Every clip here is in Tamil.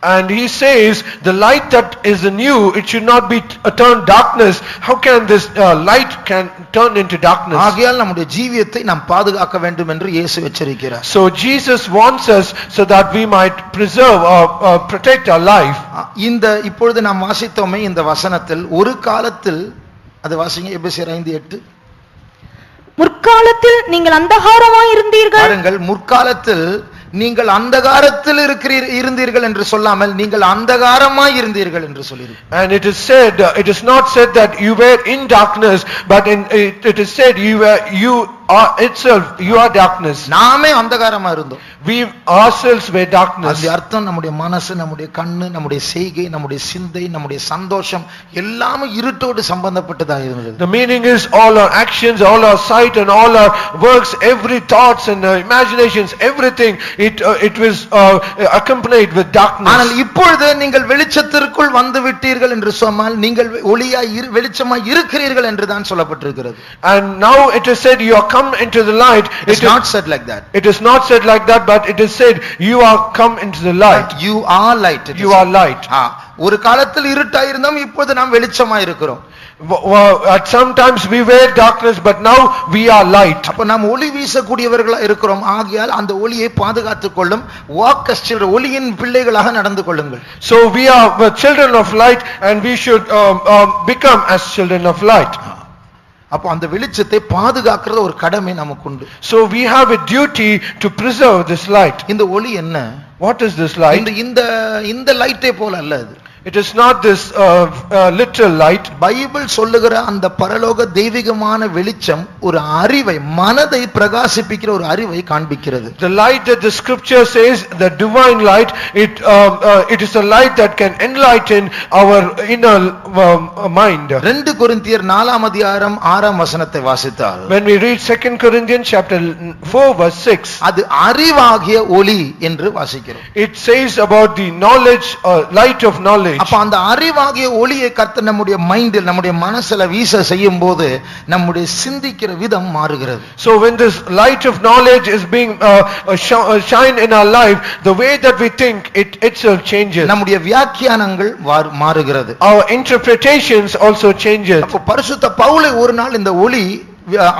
And he says, the light that is in you, it should not be turned darkness. How can this light can turn into darkness? ஆகையால் நம்முடைய ஜீவியத்தை நாம் பாதுகாக்க வேண்டும் என்று இயேசு எச்சரிக்கிறார். So Jesus wants us so that we might preserve or protect our life. இப்பொழுது நாம் வாசித்தோமே இந்த வசனத்தில் ஒரு காலத்தில் அது வாசிங்க எபேசியர் 5:8. முற்காலத்தில் நீங்கள் அந்தகாரமாய் இருந்தீர்கள். பாருங்கள், முற்காலத்தில் நீங்கள் அந்தகாரத்தில் இருந்தீர்கள் என்று சொல்லாமல் நீங்கள் அந்தகாரமாய் இருந்தீர்கள் என்று சொல்லியிருக்கு. And it is said, it is not said that you were in darkness, but it is said you are itself, you are darkness. நாமே அந்தகாரமா இருந்தோம். We ourselves were darkness. அந்த அர்த்தம் நம்முடைய மனசு, நம்முடைய கண்ணு, நம்முடைய செய்கை, நம்முடைய சிந்தை, நம்முடைய சந்தோஷம் எல்லாமே இருட்டோடு சம்பந்தப்பட்டதா இருந்தது. The meaning is all our actions, all our sight and all our works, every thoughts and imaginations, everything, it was accompanied with darkness. ஆனால் இப்பொழுது நீங்கள் வெளிச்சத்திற்குள் வந்து விட்டீர்கள் என்று சொன்னால் நீங்கள் ஒளியாய் வெளிச்சமாய் இருக்கிறீர்கள் என்று தான் சொல்லப்பட்டிருக்கிறது. And now it is said you are come into the light. It is not said like that. It is not said like that, but it is said you are come into the light. You are light. You are light. ஒரு காலத்தில் இருட்டாய் இருந்தோம், இப்போது நாம் வெளிச்சமாய் இருக்கிறோம். At sometimes we were darkness, but now we are light. அப்ப நாம் ஒளி வீசக்கூடியவர்களா இருக்கிறோம். ஆகையால் அந்த ஒளியை பாதுகாத்துக் கொள்ளும். walk as children, ஒளியின் பிள்ளைகளாக நடந்து கொள்ளுங்கள். So we are children of light, and we should become as children of light. அப்ப அந்த வெளிச்சத்தை பாதுகாக்கிறது ஒரு கடமை நமக்கு உண்டு. So we have a duty to preserve this light. இந்த ஒளி என்ன? What is this light? இந்த லைட்டை போல அல்ல அது. It is not this literal light. Bible சொல்லுகிற அந்த பரலோக தெய்வீகமான வெளிச்சம் ஒரு அறிவை, மனதை பிரகாசிப்பிக்கிற ஒரு அறிவை காண்பிக்கிறது. The light that the scripture says, the divine light, it is a light that can enlighten our inner mind. 2 கொரிந்தியர் 4:6 வாசித்தால், When we read 2 Corinthians chapter 4 verse 6, அது அறிவாகிய ஒளி என்று வாசிக்கிறோம். it says about the knowledge, light of knowledge. அப்ப அந்த அறிவாகிய ஒளியை கர்த்தர் நம்முடைய மைண்டில், நம்முடைய மனசுல வீச செய்யும் போது நம்முடைய சிந்திக்கிற விதம் மாறுகிறது. So when this light of knowledge is being shine in our life, the way that we think, it itself changes. நம்முடைய வியாக்கியானங்கள் மாறுகிறது. Our interpretations also changes. அப்ப பரிசுத்த பவுலை ஒரு நாள் இந்த ஒளி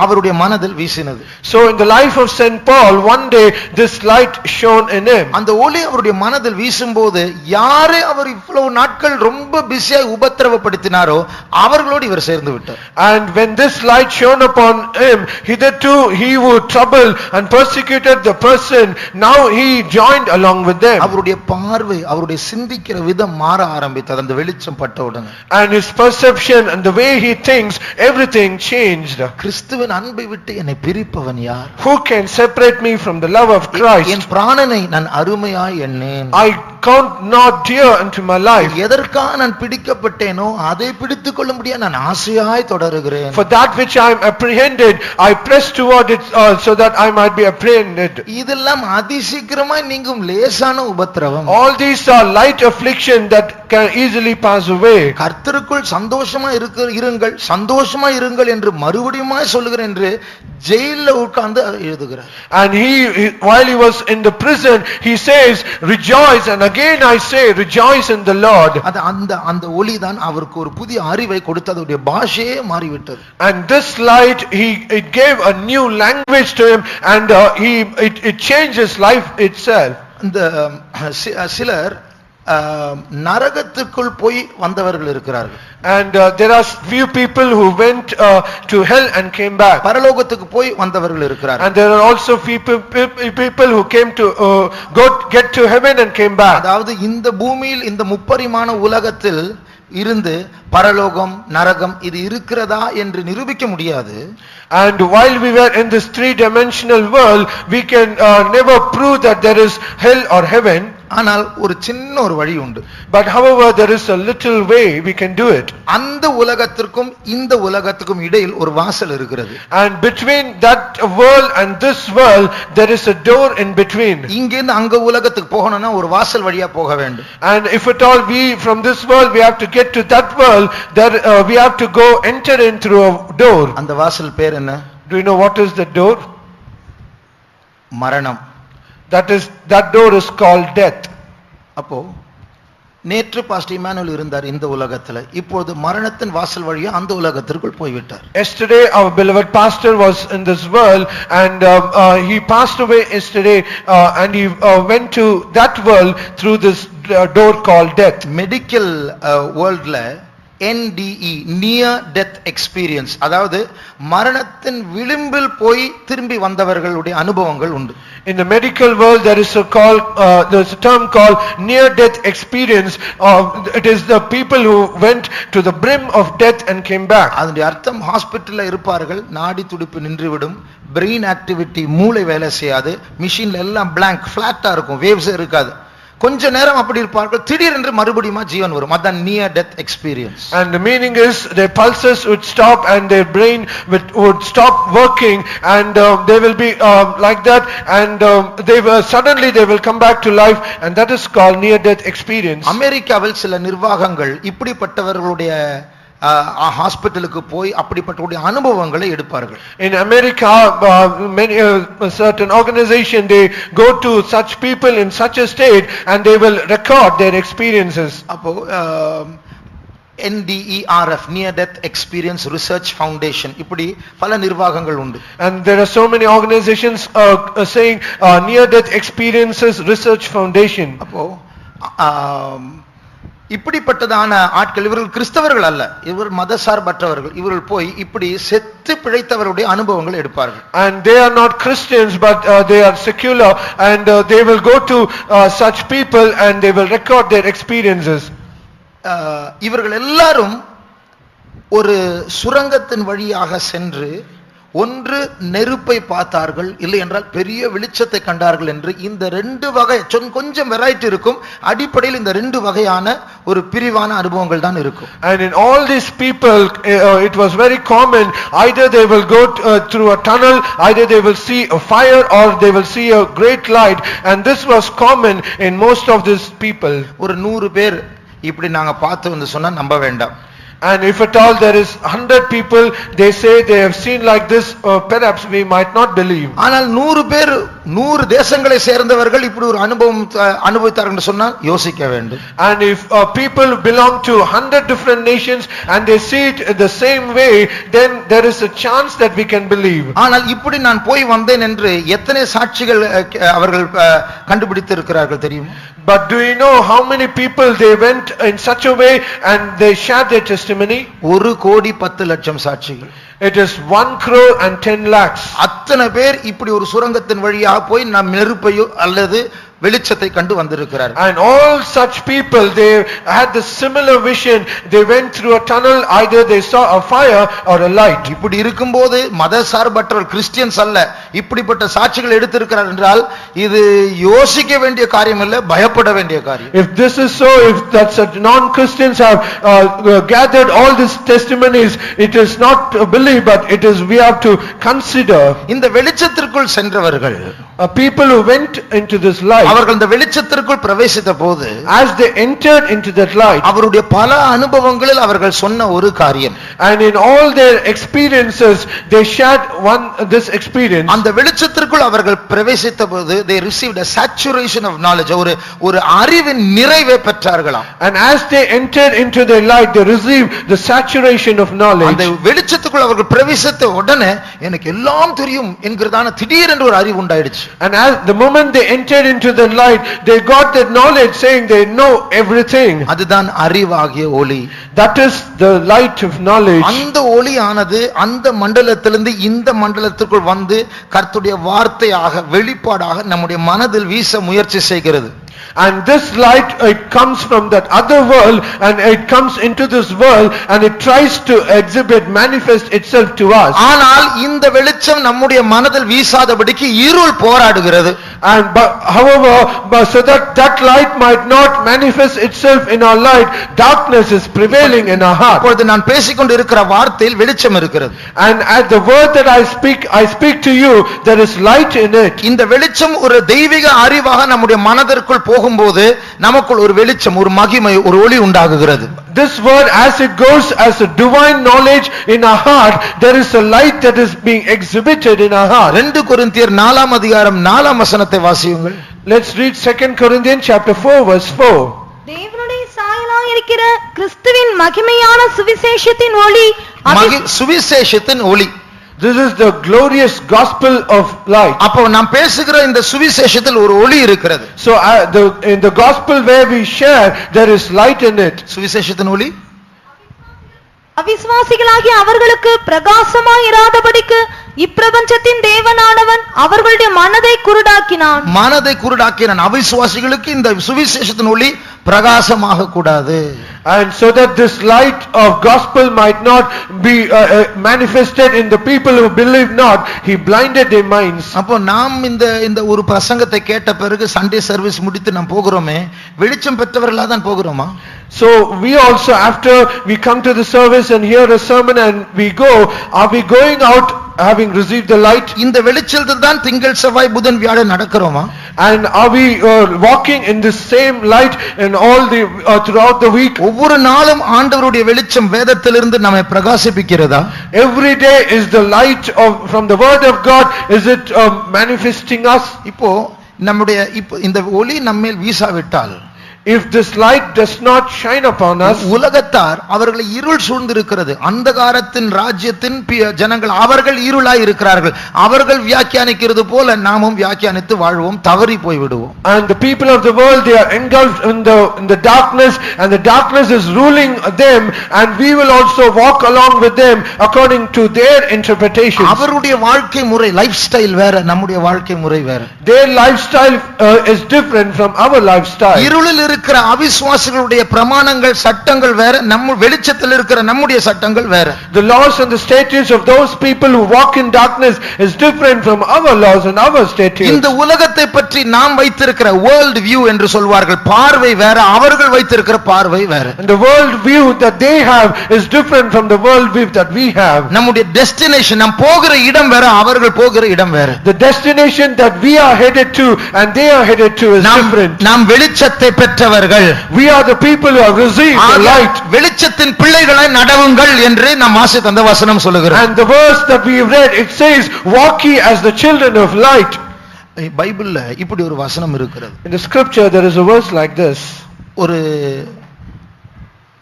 அவருடைய மனதில் வீசினது. So in the life of Saint Paul, one day this light shone in him. அந்த ஒளி அவருடைய மனதில் வீசும்போது யாரை அவர் இவ்வளவு நாட்கள் ரொம்ப பிஸியாய் உபத்திரவப்படுத்தினாரோ அவர்களோடு இவர் சேர்ந்து விட்டார். And when this light shone upon him, hitherto he would trouble and persecuted the person, now he joined along with them. அவருடைய பார்வை, அவருடைய சிந்திக்கிற விதம் மாற ஆரம்பித்தது அந்த வெளிச்சம் பட்ட உடனே. And his perception and the way he thinks, everything changed. கிறிஸ்துவின் அன்பை விட்டு என்னை பிரிப்பவன் யார்? Who can separate me from the love of Christ? என் பிராணனை நான் அருமையாய் எண்ணேன். I count not dear unto my life. எதற்காக நான் பிடிக்கப்பட்டேனோ அதை பிடித்துக் கொள்ளும்படியா நான் ஆசையாய் தொடருகிறேன். For that which I am apprehended, I press toward it so that I might be apprehended. இதெல்லாம் அதிசீக்கிரமாய் நீங்கும் லேசான உபத்திரவம். All these are light affliction that can easily pass away. கர்த்தருக்குள் சந்தோஷமா இருங்கள், சந்தோஷமா இருங்கள் என்று மறுபடியும் சொல்லுகிறேன் என்று ஜெயில்ல உட்கார்ந்து எழுதுகிறார். And he while he was in the prison, he says, rejoice, and again I say, rejoice in the Lord. அந்த ஒளிதான் அவருக்கு ஒரு புதிய அறிவை கொடுத்தது, அவருடைய பாஷையே மாறிவிட்டது. And this light, it gave a new language to him, and it changed his life itself. இந்த சிலர் நரகத்துக்குள் போய் வந்தவர்கள் இருக்கிறார்கள். And there are few people who went to hell and came back. பரலோகத்துக்கு போய் வந்தவர்கள் இருக்கிறார்கள். And there are also people who came to get to heaven and came back. அதாவது இந்த பூமியில் இந்த முப்பரிமாண உலகத்தில் இருந்து பரலோகம், நரகம் இது இருக்கிறதா என்று நிரூபிக்க முடியாது. And while we were in this three-dimensional world, we can never prove that there is hell or heaven. ஆனால் ஒரு சின்ன ஒரு வழி உண்டு. But however, there is a little way we can do it. அந்த உலகத்திற்கும் இந்த உலகத்துக்கும் இடையில் ஒரு வாசல் இருக்கிறது. And between that world and this world, there is a door in between. இங்கிருந்து அங்க உலகத்துக்கு போகணும்னா ஒரு வாசல் வழியா போக வேண்டும். And if at all we from this world we have to get to that world, there we have to go enter in through a door. அந்த வாசல் பேர் என்ன? Do you know what is the door? மரணம். That door is called death. அப்போ நேற்று பாஸ்டர் இமானுவேல் இருந்தார் இந்த உலகத்துல, இப்போது மரணத்தின் வாசல் வழியா அந்த உலகத்திற்குள் போய்விட்டார். Yesterday our beloved pastor was in this world, and he passed away yesterday, and he went to that world through this door called death. Medical வேர்ல்ட்ல NDE, நியர் டெத் எக்ஸ்பீரியன்ஸ், அதாவது மரணத்தின் விளிம்பில் போய் திரும்பி வந்தவர்களுடைய அனுபவங்கள் உண்டு. In the medical world there is there's a term called near death experience. It is the people who went to the brim of death and came back. அதனுடைய அர்த்தம் ஹாஸ்பிடல்ல இருப்பார்கள், நாடி துடிப்பு நின்றுவிடும், பிரெயின் ஆக்டிவிட்டி மூளை வேலை செய்யாது, மிஷின்ல எல்லாம் blank flat-ஆ இருக்கும், வேவ்ஸ் இருக்காது. கொஞ்ச நேரம் அப்படி இருப்பார்கள், திடீரென்று மறுபடியும் ஜீவன் வரும். அதான் near death experience. And the meaning is their pulses would stop and their brain would stop working, and they will be like that, and suddenly they will come back to life, and that is called near death experience. அமெரிக்காவில் சில நிர்வாகங்கள் இப்படிப்பட்டவர்களுடைய ஹாஸ்பிடலுக்கு போய் அப்படிப்பட்ட அனுபவங்களை எடுப்பார்கள். In America, many certain organization they go to such people in such a state and they will record their experiences. அப்போ NDERF, Near Death Experience Research Foundation, இப்படி பல நிர்வாகங்கள் உண்டு. And there are so many organizations saying Near Death Experiences Research Foundation. அப்போ இப்படிப்பட்டதான ஆட்கள், இவர்கள் கிறிஸ்தவர்கள் அல்ல, இவர் மதசார்பற்றவர்கள், இவர்கள் போய் இப்படி செத்து பிழைத்தவருடைய அனுபவங்களை எடுப்பார்கள். And they are not Christians, but they are secular, and they will go to such people and they will record their experiences. இவர்கள் எல்லாரும் ஒரு சுரங்கத்தின் வழியாக சென்று ஒன்று நெருப்பை பார்த்தார்கள், இல்லை என்றால் பெரிய வெளிச்சத்தை கண்டார்கள் என்று இந்த ரெண்டு வகை கொஞ்சம் வெரைட்டி இருக்கும். அடிப்படையில் இந்த ரெண்டு வகையான ஒரு பிரிவான அனுபவங்கள் தான் இருக்கும். And in all these people it was very common, either they will go through a tunnel, either they will see a fire, or they will see a great light, and this was common in most of these people. ஒரு 100 பேர் இப்படி நாங்க பார்த்து வந்து சொன்னா நம்ப வேண்டாம். And if at all there is 100 people, they say they have seen like this, perhaps we might not believe. ஆனால் 100 பேர் 100 தேசங்களை சேர்ந்தவர்கள் இப்படி ஒரு அனுபவம் அனுபவித்தார்கள் என்று சொன்னால் யோசிக்க வேண்டும். And if people belong to 100 different nations and they see it the same way, then there is a chance that we can believe. ஆனால் இப்படி நான் போய் வந்தேன் என்று எத்தனை சாட்சிகள் அவர்கள் கண்டுபிடித்து இருக்கிறார்கள் தெரியுமா? But do you know how many people they went in such a way and they shared their testimony? 1,10,00,000 சாட்சிகள். It is 1 crore and 10 lakhs. அத்தனை பேர் இப்படி ஒரு சுரங்கத்தின் வழியாக போய் நாம் நெருப்பையோ அல்லது வெளிச்சத்தை கண்டு வந்திருக்கிறார். And all such people, they had the similar vision. They went through a tunnel, either they saw a fire or a light. இப்படி இருக்கும்போது மதசார்பற்ற கிறிஸ்டியன்ஸ் அல்ல இப்படிப்பட்ட சாட்சிகள் எடுத்திருக்கிறார் என்றால் இது யோசிக்க வேண்டிய காரியம் இல்ல, பயப்பட வேண்டிய காரியம். If this is so, if that such non-Christians have gathered all these testimonies, it is not to believe, but it is we have to consider. இந்த வெளிச்சத்திற்குள் சென்றவர்கள், people who went into this light, அவர்கள் இந்த வெளிச்சத்திற்குள் பிரவேசித்த போது, as they entered into that light, அவருடைய பல அனுபவங்களில் அவர்கள் சொன்ன ஒரு காரியம், and in all their experiences they shared this experience. அந்த வெளிச்சத்திற்குள் அவர்கள் பிரவேசித்த போது they received a saturation of knowledge, ஒரு அறிவின் நிறைவை பெற்றார்களாம். And as they entered into the light, they received the saturation of knowledge. அந்த வெளிச்சத்துக்குள் அவர்கள் பிரவேசித்த உடனே எனக்கு எல்லாம் தெரியும் என்கிறதான திடீரென்று ஒரு அறிவு உண்டாயிடுச்சு. And as the moment they entered into the light, they got that knowledge, saying they know everything. அதுதான் அறிவாகிய ஒளி. That is the light of knowledge. அந்த ஒளியானது அந்த மண்டலத்திலிருந்து இந்த மண்டலத்திற்குள் வந்து கர்த்தருடைய வார்த்தையாக வெளிப்பாடாக நம்முடைய மனதில் வீச முயற்சி செய்கிறது. And this light, it comes from that other world and it comes into this world and it tries to exhibit, manifest itself to us. ஆனால் இந்த வெளிச்சம் நம்முடைய மனதில் வீசாதபடிக்கு இருள் போராடுகிறது. And however, so that light might not manifest itself in our light, darkness is prevailing in our heart. இப்பொழுது நான் பேசிக்கொண்டு இருக்கிற வார்த்தையில் வெளிச்சம் இருக்கிறது. And at the word that I speak to you, there is light in it. இந்த வெளிச்சம் ஒரு தெய்வீக அறிவாக நம்முடைய மனதிற்குள் போகும்போது நமக்குள் ஒரு வெளிச்சம், ஒரு மகிமை, ஒரு ஒளி உண்டாகுகிறது. This word, as it goes as a divine knowledge in our heart, there is a light that is being exhibited in our heart. 2 கொரிந்தியர் 4 அதிகாரம் 4 வசனத்தை வாசியுங்கள். Let's read 2 Corinthians chapter 4 verse 4. தேவனுடைய இருக்கிற கிறிஸ்துவின் மகிமையான சுவிசேஷத்தின் ஒளி சுவிசேஷத்தின் ஒளி. This is the glorious gospel of light. அப்போ நாம் பேசுகிற இந்த சுவிசேஷத்தில் ஒரு ஒளி இருக்கிறது. So in the gospel where we share, there is light in it. சுவிசேஷத்தின் ஒளி அவிசுவாசிகளாகிய அவர்களுக்கு பிரகாசமாய் இராதபடிக்கு இப்பிரபஞ்சத்தின் தேவனானவன் அவர்களுடைய மனதை குருடாக்கினான். அவிசுவாசிகளுக்கு இந்த சுவிசேஷத்தின் ஒளி பிரகாசமாக கூடாது. And so that this light of gospel might not be manifested in the people who believe not, he blinded their minds. அப்போ நாம் இந்த ஒரு பிரசங்கத்தை கேட்ட பிறகு சண்டே சர்வீஸ் முடித்து நாம் போகிறோமே, வெளிச்சம் பெற்றவர்களா தான் போகிறோமா? So we also, after we come to the service and hear a sermon and we go, are we going out having received the light? இந்த வெளிச்சத்தில் தான் திங்கள் செவ்வாய் புதன் வியாழன் நடக்கிறோமா? And are we walking in the same light in all the throughout the week? ஒவ்வொரு நாளும் ஆண்டவருடைய வெளிச்சம் வேதத்திலிருந்து நம்மை பிரகாசிப்பிக்கிறதா? Every day is the light from the word of God, is it manifesting us? இப்போ இந்த ஒளி நம்மேல் வீசாவிட்டால், if this light does not shine upon us, உலகத்தார் அவர்களை இருள் சூழ்ந்திருக்கிறது. அந்தகாரத்தின் ராஜ்யத்தின் ஜனங்கள் அவர்கள் இருளாய் இருக்கிறார்கள். அவர்கள் வியாக்கியானிக்கிறது போல நாமும் வியாக்கியானித்து வாழ்வோம், தவறி போய் விடுவோம். And the people of the world, they are engulfed in the darkness, and the darkness is ruling them, and we will also walk along with them according to their interpretation. அவருடைய வாழ்க்கை முறை லைஃப் ஸ்டைல் வேற, நம்முடைய வாழ்க்கை முறை வேற. Their lifestyle is different from our lifestyle. இருளில் இருக்கிற அவிசுவாசிகளுடைய பிரமாணங்கள் சட்டங்கள் வேற, நம்ம வெளிச்சத்தில் இருக்கிற நம்முடைய சட்டங்கள் வேற. The laws and the statutes of those people who walk in darkness is different from our laws and our statutes. இந்த உலகத்தை பற்றி நாம் வைத்திருக்கிற world view என்று சொல்வார்கள், பார்வை வேற, அவர்கள் வைத்திருக்கிற பார்வை வேற. And the world view that they have is different from the world view that we have. நம்முடைய டெஸ்டினேஷன், நாம் போகிற இடம் வேற, அவர்கள் போகிற இடம் வேற. The destination that we are headed to and they are headed to is different. நாம் வெளிச்சத்தை பெற்றவர்கள். We are the people who have received the light. வெளிச்சத்தின் பிள்ளைகளாய் நடவுங்கள் என்று நாம் வாசித்த அந்த வசனம் சொல்லுகிறது. And the verse that we read, it says, walk ye as the children of light. பைபிள்ல இப்படி ஒரு வசனம் இருக்கிறது. In the scripture there is a verse like this.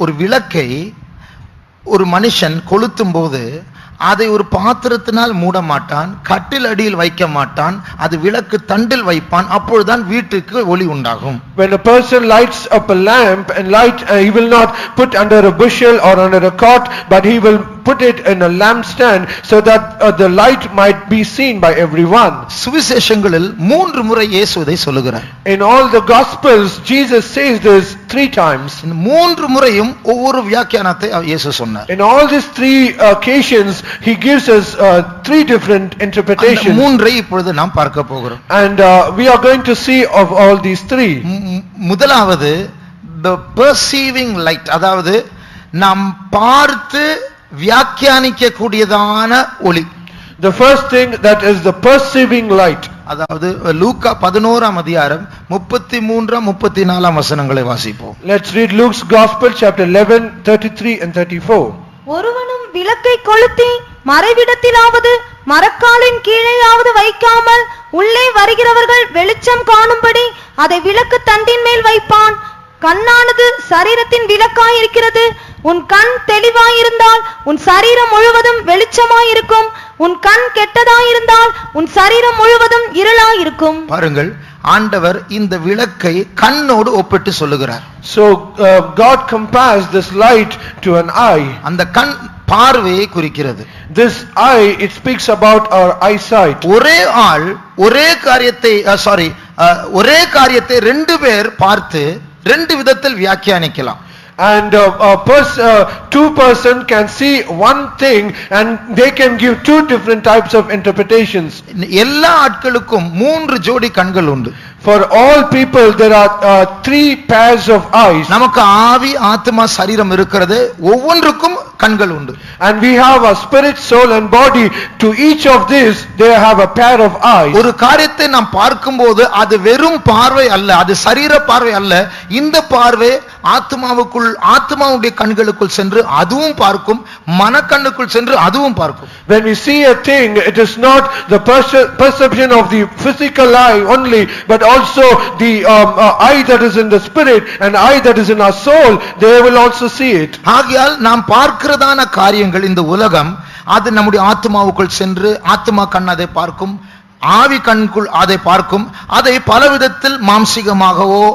ஒரு விளக்கை ஒரு மனுஷன் கொளுத்தும் போது அதை ஒரு பாத்திரத்தினால் மூட மாட்டான், கட்டில் அடியில் வைக்க மாட்டான், அது விளக்கு தண்டில் வைப்பான், அப்பொழுதுதான் வீட்டுக்கு ஒளி உண்டாகும். When a person lights up a lamp and he will not put under a bushel or under a cot, but he will put it in a lampstand so that the light might be seen by everyone. சுவிசேஷங்களில் 3 முறை இயேசு இதை சொல்லுகிறார். In all the gospels Jesus says this 3 times. 3 முறையும் ஒவ்வொரு வியாக்கியானத்தை இயேசு சொன்னார். In all these 3 occasions he gives us 3 different interpretations. அந்த 3ஐ இப்பொழுது நாம் பார்க்க போகிறோம். And we are going to see of all these 3. முதலாவது the perceiving light, அதாவது நாம் பார்த்து வியாக்கியானிக்க கூடியதான ஒளி. The first thing, that is the perceiving light. அதாவது லூக்கா 11ஆம் அதிகாரம் 33-34 வசனங்களை வாசிப்போம். Let's read Luke's Gospel chapter 11, 33 and 34. ஒருவனும் விளக்கை கொளுத்தி மறைவிடத்திலாவது மரக்காலின் கீழேயாவது வைக்காமல் உள்ளே வருகிறவர்கள் வெளிச்சம் காணும்படி அதை விளக்கு தண்டின் மேல் வைப்பான். கண்ணானது சரீரத்தின் விளக்காயிருக்கிறது. உன் கண் தெளிவாயிருந்தால் உன் சரீரம் முழுவதும் வெளிச்சமாயிருக்கும். உன் கண் கெட்டதாயிருந்தால் உன் சரீரம் முழுவதும் இருளாயிருக்கும். பாருங்கள், ஆண்டவர் இந்த விளக்கை கண்ணோடு ஒப்பிட்டு சொல்லுகிறார். So God compares this light to an eye. அந்த கண் பார்வையை குறிக்கிறது. This eye, it speaks about our eyesight. ஒரே ஆள் ஒரே காரியத்தை 2 பேர் பார்த்து 2 விதத்தில் வியாக்கியானிக்கலாம். And two person can see one thing and they can give 2 different types of interpretations. எல்லா ஆட்களுக்கும் 3 ஜோடி கண்கள் உண்டு. For all people there are 3 pairs of eyes. நமக்கு ஆவி, ஆத்மா, சரீரம் இருக்கிறது. ஒவ்வொன்றுக்கும் கண்கள் உண்டு. And we have a spirit, soul and body. To each of these they have a pair of eyes. ஒரு காரியத்தை நாம் பார்க்கும்போது அது வெறும் பார்வை அல்ல, அது சரீர பார்வை அல்ல. இந்த பார்வை ஆத்மாவுடைய கண்களுக்குள் சென்று அதுவும் பார்க்கும், மனக்கண்ணுக்குள் சென்று அதுவும் பார்க்கும். When we see a thing, it is not the perception of the physical eye only, but also the eye that is in the spirit and eye that is in our soul, they will also see it. ஆகையால் நாம் பார்க்கிறதான காரியங்கள் இந்த உலகம் அது நம்முடைய ஆத்மாவுக்குள் சென்று ஆத்மா கண் அதை பார்க்கும், ஆவி கண்குள் அதை பார்க்கும். அதை பலவிதத்தில் மாம்சிகமாகவோ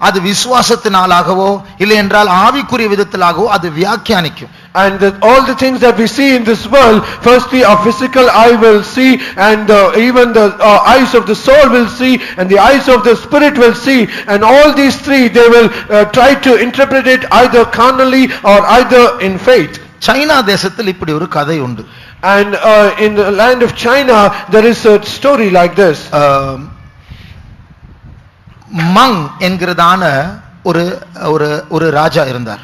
அது விசுவாசத்தினாலாகவோ இல்லை என்றால் ஆவிக்குரிய விதத்திலாகவோ அது வியாக்கியானிக்கும். And all the things that we see in this world, firstly our physical eye will see, and even the eyes of the soul will see, and the eyes of the spirit will see, and all these three they will try to interpret it either carnally or either in faith. China தேசத்தில் இப்படி ஒரு கதை உண்டு. And in the land of China there is a story like this. மங் என்கிறதான ஒரு ராஜா இருந்தார்.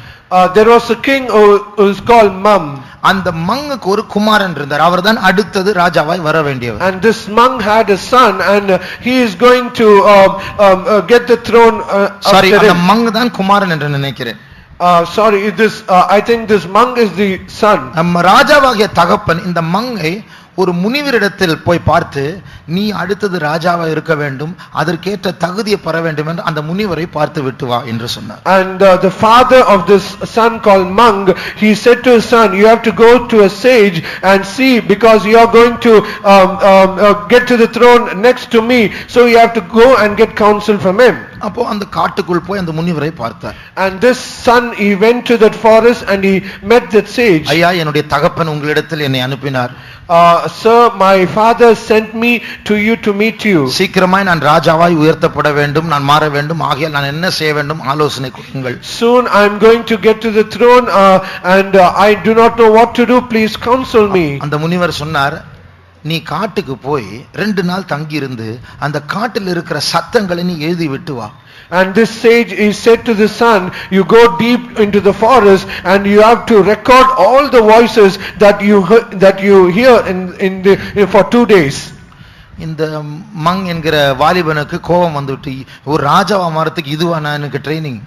There was a king who is called Mum. அந்த மங்குக்கு ஒரு குமாரன் இருந்தார். அவர்தான் அடுத்தது ராஜாவாய் வர வேண்டியவர். And this Mung had a son, and he is going to get the throne. Sorry, அந்த மங் தான் குமாரன் என்று நினைக்கிறேன். Sorry, I think this Mung is the son. நம்ம ராஜாவாகிய தகப்பன் இந்த மங்கை ஒரு முனிவரிடத்தில் போய் பார்த்து, நீ அடுத்தது ராஜாவா இருக்க வேண்டும், அதற்கேற்ற தகுதியை பெற வேண்டும் என்று அந்த முனிவரை பார்த்து விட்டு வா என்று சொன்னார். And the father of this son called Mung, he said to his son, you have to go to a sage and see, because you are going to get to the throne next to me, so you have to go and get counsel from him. அப்போ அந்த காட்டுக்குள் போய் அந்த முனிவரை பார்த்தார். And this son, he went to that forest and he met that sage. ஐயா, என்னுடைய தகப்பன் உங்களிடத்தில் என்னை அனுப்பினார். Sir, my father sent me to you to meet you. சீக்கிரமாய் நான் ராஜாவாய் உயர்த்தப்பட வேண்டும், நான் மாற வேண்டும், ஆகையால் நான் என்ன செய்ய வேண்டும் ஆலோசனை கொடுங்கள். Soon I am going to get to the throne, and I do not know what to do, please counsel me. அந்த முனிவர் சொன்னார், நீ காட்டுக்கு போய் 2 நாள் தங்கி இருந்து அந்த காட்டில் இருக்கிற சத்தங்களை நீ எழுதி விட்டு வா. And this sage, he said to the son, you go deep into the forest and you have to record all the voices that you hear for 2 days. இந்த மங் என்கிற வாலிபனுக்கு கோபம் வந்துட்டு, ஒரு ராஜாவா மாறதுக்கு இதுவா நான் எனக்கு training.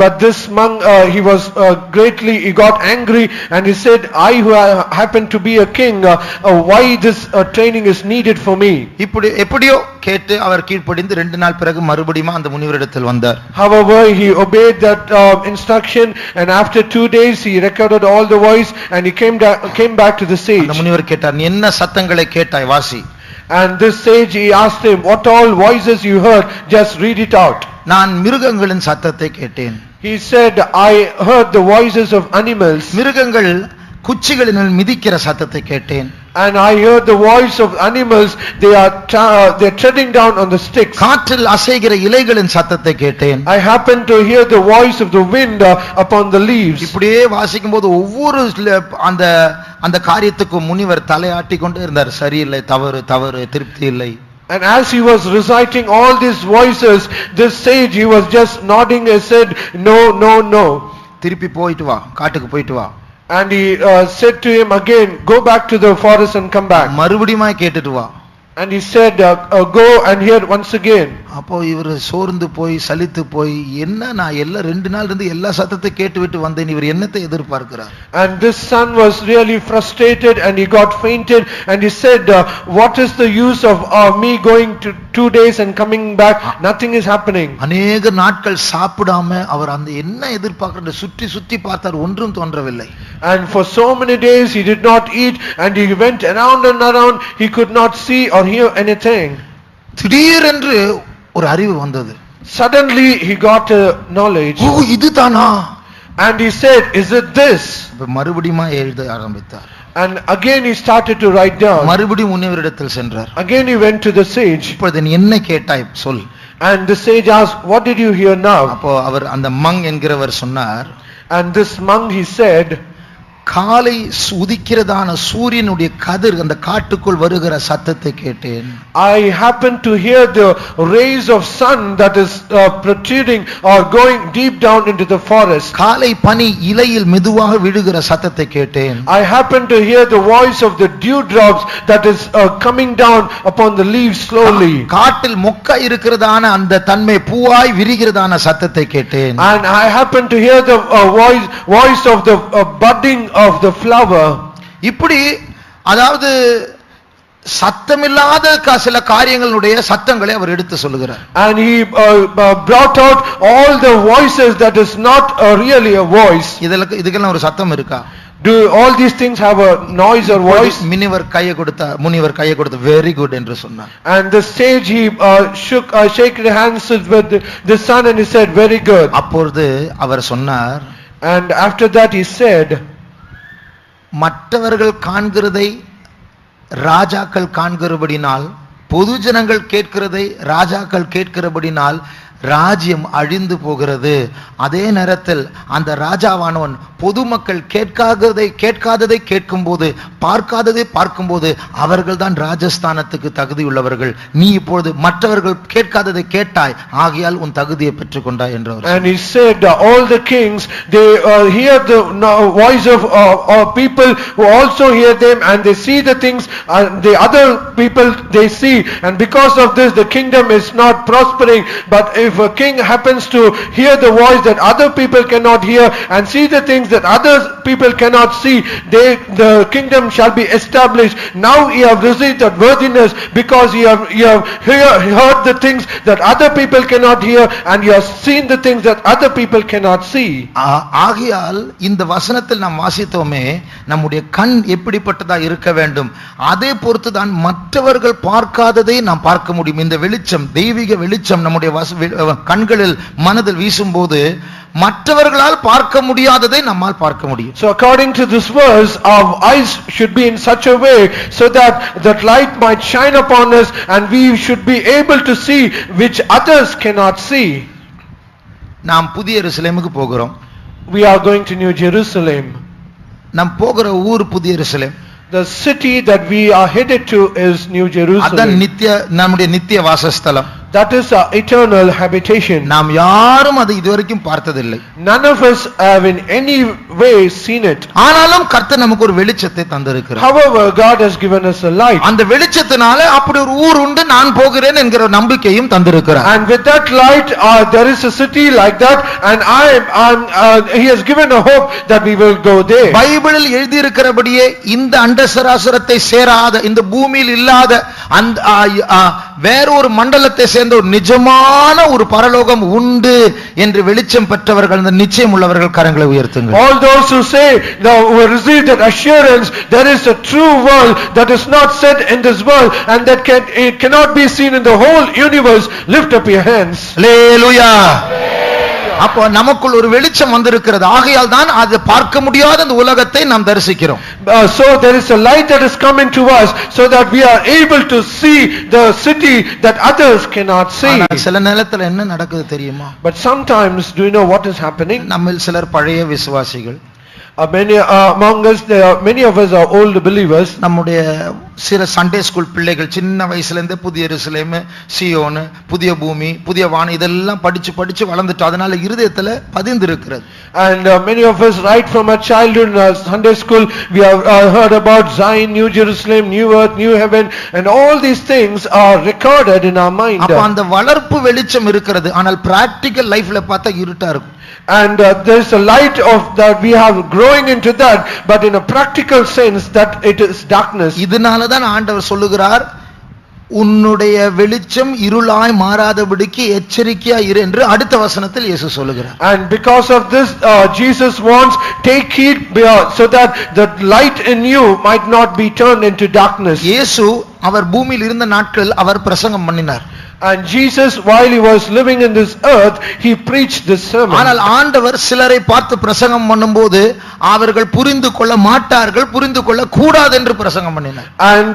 But this Mung, he got angry and he said, I who happen to be a king, why this training is needed for me? இப்படி எப்படியோ கேட்டு அவர் கீழ்ப்படிந்து 2 நாள் பிறகு மறுபடியும் அந்த முனிவரிடத்தில் வந்தார். However, he obeyed that instruction, and after 2 days he recorded all the voice and he came back to the sage. அந்த முனிவர் கேட்டார், நீ என்ன சத்தங்களை கேட்டாய், வாசி. And this sage, he asked him, what all voices you heard, just read it out. நான் மிருகங்களின் சத்தத்தை கேட்டேன். He said, I heard the voices of animals. மிருகங்கள் குச்சிகளினால் மிதிக்கிற சத்தத்தை கேட்டேன். And I heard the voice of animals, they are treading down on the sticks. காற்றில் அசைகிற இலைகளின் சத்தத்தை கேட்டேன். I happened to hear the voice of the wind upon the leaves. இப்படியே வாசிக்கும்போது ஒவ்வொரு அந்த காரியத்துக்கு முனிவர் தலையாட்டி கொண்டே இருந்தார். சரியில்லை, தவறு தவறு, திருப்தி இல்லை. And as he was reciting all these voices, this sage, he was just nodding his head, no, no, no. திருப்பி போயிட்டு வா, காட்டுக்கு போயிட்டு வா. And he said to him again, go back to the forest and come back. மறுபடியும் கேட்டுட்டு வா. And he said, go and hear once again. அப்போ இவர் சோர்ந்து போய் சலித்து போய், என்ன நான் எல்லா 2 நாள் இருந்து எல்லா சத்தத்தை கேட்டுவிட்டு வந்தேன், இவர் என்னத்தை எதிர்பார்க்கிறார்? And this son was really frustrated and he got fainted, and he said, what is the use of me going to 2 days and coming back? Nothing is happening. அநேக நாட்கள் சாப்பிடாம அவர் அந்த என்ன எதிர்பார்க்கற சுற்றி சுற்றி பார்த்தார், ஒன்றும் தோன்றவில்லை. And for so many days he did not eat, and he went around and around, he could not see or hear anything. திடீரென்று ஒரு அறிவு வந்தது. Suddenly he got a knowledge. ஓ, இதுதானா? And he said, is it this? மறுபடியும் எழுத ஆரம்பித்தார். And again he started to write down. மறுபடியும் முனிவரிடத்தில் சென்றார். Again he went to the sage. இப்பொழுது நீ என்ன கேட்டாய் சொல். And the sage asked, what did you hear now? அப்போ அவர் அந்த மங் என்கிறவர் சொன்னார், and this Mung, he said, காலை உதிக்கிறதான சூரியனுடைய கதிர் அந்த காட்டுக்குள் வருகிற சத்தத்தை கேட்டேன். I happened to hear the rays of sun that is protruding or going deep down into the forest. காலை பனி இலையில் மெதுவாக விழுகிற சத்தத்தை கேட்டேன். I happened to hear the voice of the dewdrops that is coming down upon the leaves slowly. காட்டில் மொக்க இருக்கிறதான அந்த தன்மை பூவாய் விரிகிறதான சத்தத்தை கேட்டேன். And I happened to hear the voice of the budding of the flower. இப்படி அதாவது சத்தமில்லாத சில காரியங்களுடைய சத்தங்களை அவர் எடுத்து சொல்லுகிறார். And he brought out all the voices that is not really a voice. இதுக்கெல்லாம் ஒரு சத்தம் இருக்கா? Do all these things have a noise or voice? முனிவர் கையை கொடுத்த very good என்று சொன்னார். And the sage he shook hands with the son and he said very good. அப்பொழுது அவர் சொன்னார், and after that he said, மற்றவர்கள் காண்கிறதை ராஜாக்கள் காண்கிறபடினால், பொதுஜனங்கள் கேட்கிறதை ராஜாக்கள் கேட்கிறபடினால் ராஜ்யம் அழிந்து போகிறது. அதே நேரத்தில் அந்த ராஜாவானவன் பொதுமக்கள் கேட்காததை கேட்கும்போது, பார்க்காததை பார்க்கும்போது அவர்கள் தான் ராஜஸ்தானத்துக்கு தகுதி உள்ளவர்கள். நீ இப்பொழுது மற்றவர்கள் கேட்காததை கேட்டாய், ஆகையால் உன் தகுதியை பெற்றுக்கொண்டாய் என்றார். And he said all the kings they hear the voice of people who also hear them, and they see the things the other people they see, and because of this the kingdom is not prospering. But if a king happens to hear the voice that other people cannot hear and see the things that other people cannot see, the kingdom shall be established. Now you have received that worthiness because you have heard the things that other people cannot hear, and you have seen the things that other people cannot see. ஆகையால் இந்த வசனத்தில் நாம் வாசித்தோமே, நம்முடைய கண் எப்படிப்பட்டதா இருக்க வேண்டும், அதை பொறுத்து தான் மற்றவர்கள் பார்க்காததை நாம் பார்க்க முடியும். இந்த வெளிச்சம், தெய்வீக வெளிச்சம் நம்முடைய கண்களில் மனதில் வீசும்போது மற்றவர்களால் பார்க்க முடியாததை நம்மால் பார்க்க முடியும். So according to this verse, our eyes should be in such a way so that that light might shine upon us, and we should be able to see which others cannot see. நாம் புதிய எருசலேமுக்கு போகிறோம். We are going to New Jerusalem. நாம் போகிற ஊர் புதிய எருசலேம். The city that we are headed to is New Jerusalem. அதான் நம்முடைய நித்திய வாசஸ்தலம். That is our eternal habitation. நாம் யாரும் அதை இதுவரைக்கும் பார்த்ததில்லை. None of us have in any way seen it. ஆனாலும் கர்த்தர் நமக்கு ஒரு வெளிச்சத்தை தந்திருக்கிறார். However, God has given us a light. அந்த வெளிச்சத்தினால அப்படி ஒரு ஊர் உண்டு, நான் போகிறேன் என்கிற நம்பிக்கையும் தந்திருக்கிறார். And with that light there is a city like that, and he has given a hope that we will go there. பைபிளில் எழுதி இருக்கிறபடியே இந்த அண்டசராசரத்தை சேராத, இந்த பூமியில் இல்லாத அந்த வேறொரு மண்டலத்தை சேர்ந்த ஒரு நிஜமான ஒரு பரலோகம் உண்டு என்று வெளிச்சம் பெற்றவர்கள், அந்த நிச்சயம் உள்ளவர்கள் கரங்களை உயர்த்துங்கள். All those who say, who receive that assurance, there is a true world that is not set in this world and that cannot be seen in the whole universe, lift up your hands. Hallelujah. அப்போ நமக்குள் ஒரு வெளிச்சம் வந்திருக்கிறது. ஆகையால் தான் அது பார்க்க முடியாத இந்த உலகத்தை நாம் தரிசிக்கிறோம். So there is a light that is coming to us so that we are able to see the city that others cannot see. சில நேரத்துல என்ன நடக்குது தெரியுமா? But sometimes, do you know what is happening? நம்மில் சிலர் பழைய விசுவாசிகள். Among us, many of us are old believers. நம்முடைய சில சண்டே ஸ்கூல் பிள்ளைகள் சின்ன வயசுல இருந்தே புதிய எருசலேம், சீயோன், புதிய பூமி, புதிய வானம் இதெல்லாம் படிச்சு வளர்ந்துட்டோம். அதனால இருதயத்துல பதிந்திருக்கிறது. And many of us right from our childhood in Sunday school we have heard about Zion, New Jerusalem, new earth, new heaven, and all these things are recorded in our mind. அப்ப அந்த வளர்ப்பு வெளிச்சம் இருக்கிறது. ஆனால் பிராக்டிகல் லைஃப்ல பார்த்தா இருட்டா இருக்கும். And there is a light of that we have growing into that, but in a practical sense that it is darkness. இதனால தான் ஆண்டவர் சொல்லுகிறார், உன்னுடைய வெளிச்சம் இருளாய் மாறாதபடிக்கு எச்சரிக்கையா இரு என்று அடுத்த வசனத்தில் இயேசு சொல்லுகிறார். And because of this Jesus wants, take heed so that the light in you might not be turned into darkness. இயேசு அவர் பூமியில் இருந்த நாட்களில் அவர் பிரசங்கம் பண்ணினார். And Jesus, while he was living in this earth, he preached this sermon. ஆனால் ஆண்டவர் சிலரை பார்த்து பிரசங்கம் பண்ணும்போது அவர்கள் புரிந்து கொள்ள மாட்டார்கள், புரிந்து கொள்ள கூடாது என்று பிரசங்கம் பண்ணினார். And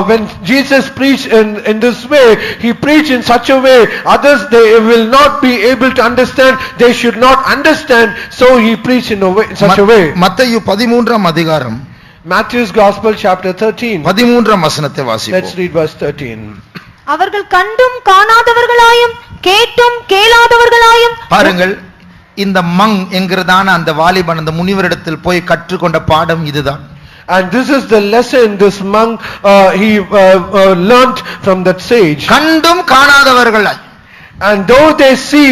when Jesus preached in this way, he preached in such a way, others they will not be able to understand, they should not understand, so he preached in a way, such a way. மத்தேயு 13ஆம் அதிகாரம் Matthew's Gospel chapter 13. 13ஆம் வசனத்தை Let's வாசிப்போம். read verse 13. அவர்கள் கண்டும் காணாதவர்களாயும் கேட்டும் கேளாதவர்களாயும் பாருங்கள், இந்த மங் என்கிறதான அந்த வாலிபன் அந்த முனிவரிடத்தில் போய் கற்றுக்கொண்ட பாடம் இதுதான். And this is the lesson this monk he learnt from that sage. கண்டும் காணாதவர்களாய், And though they see,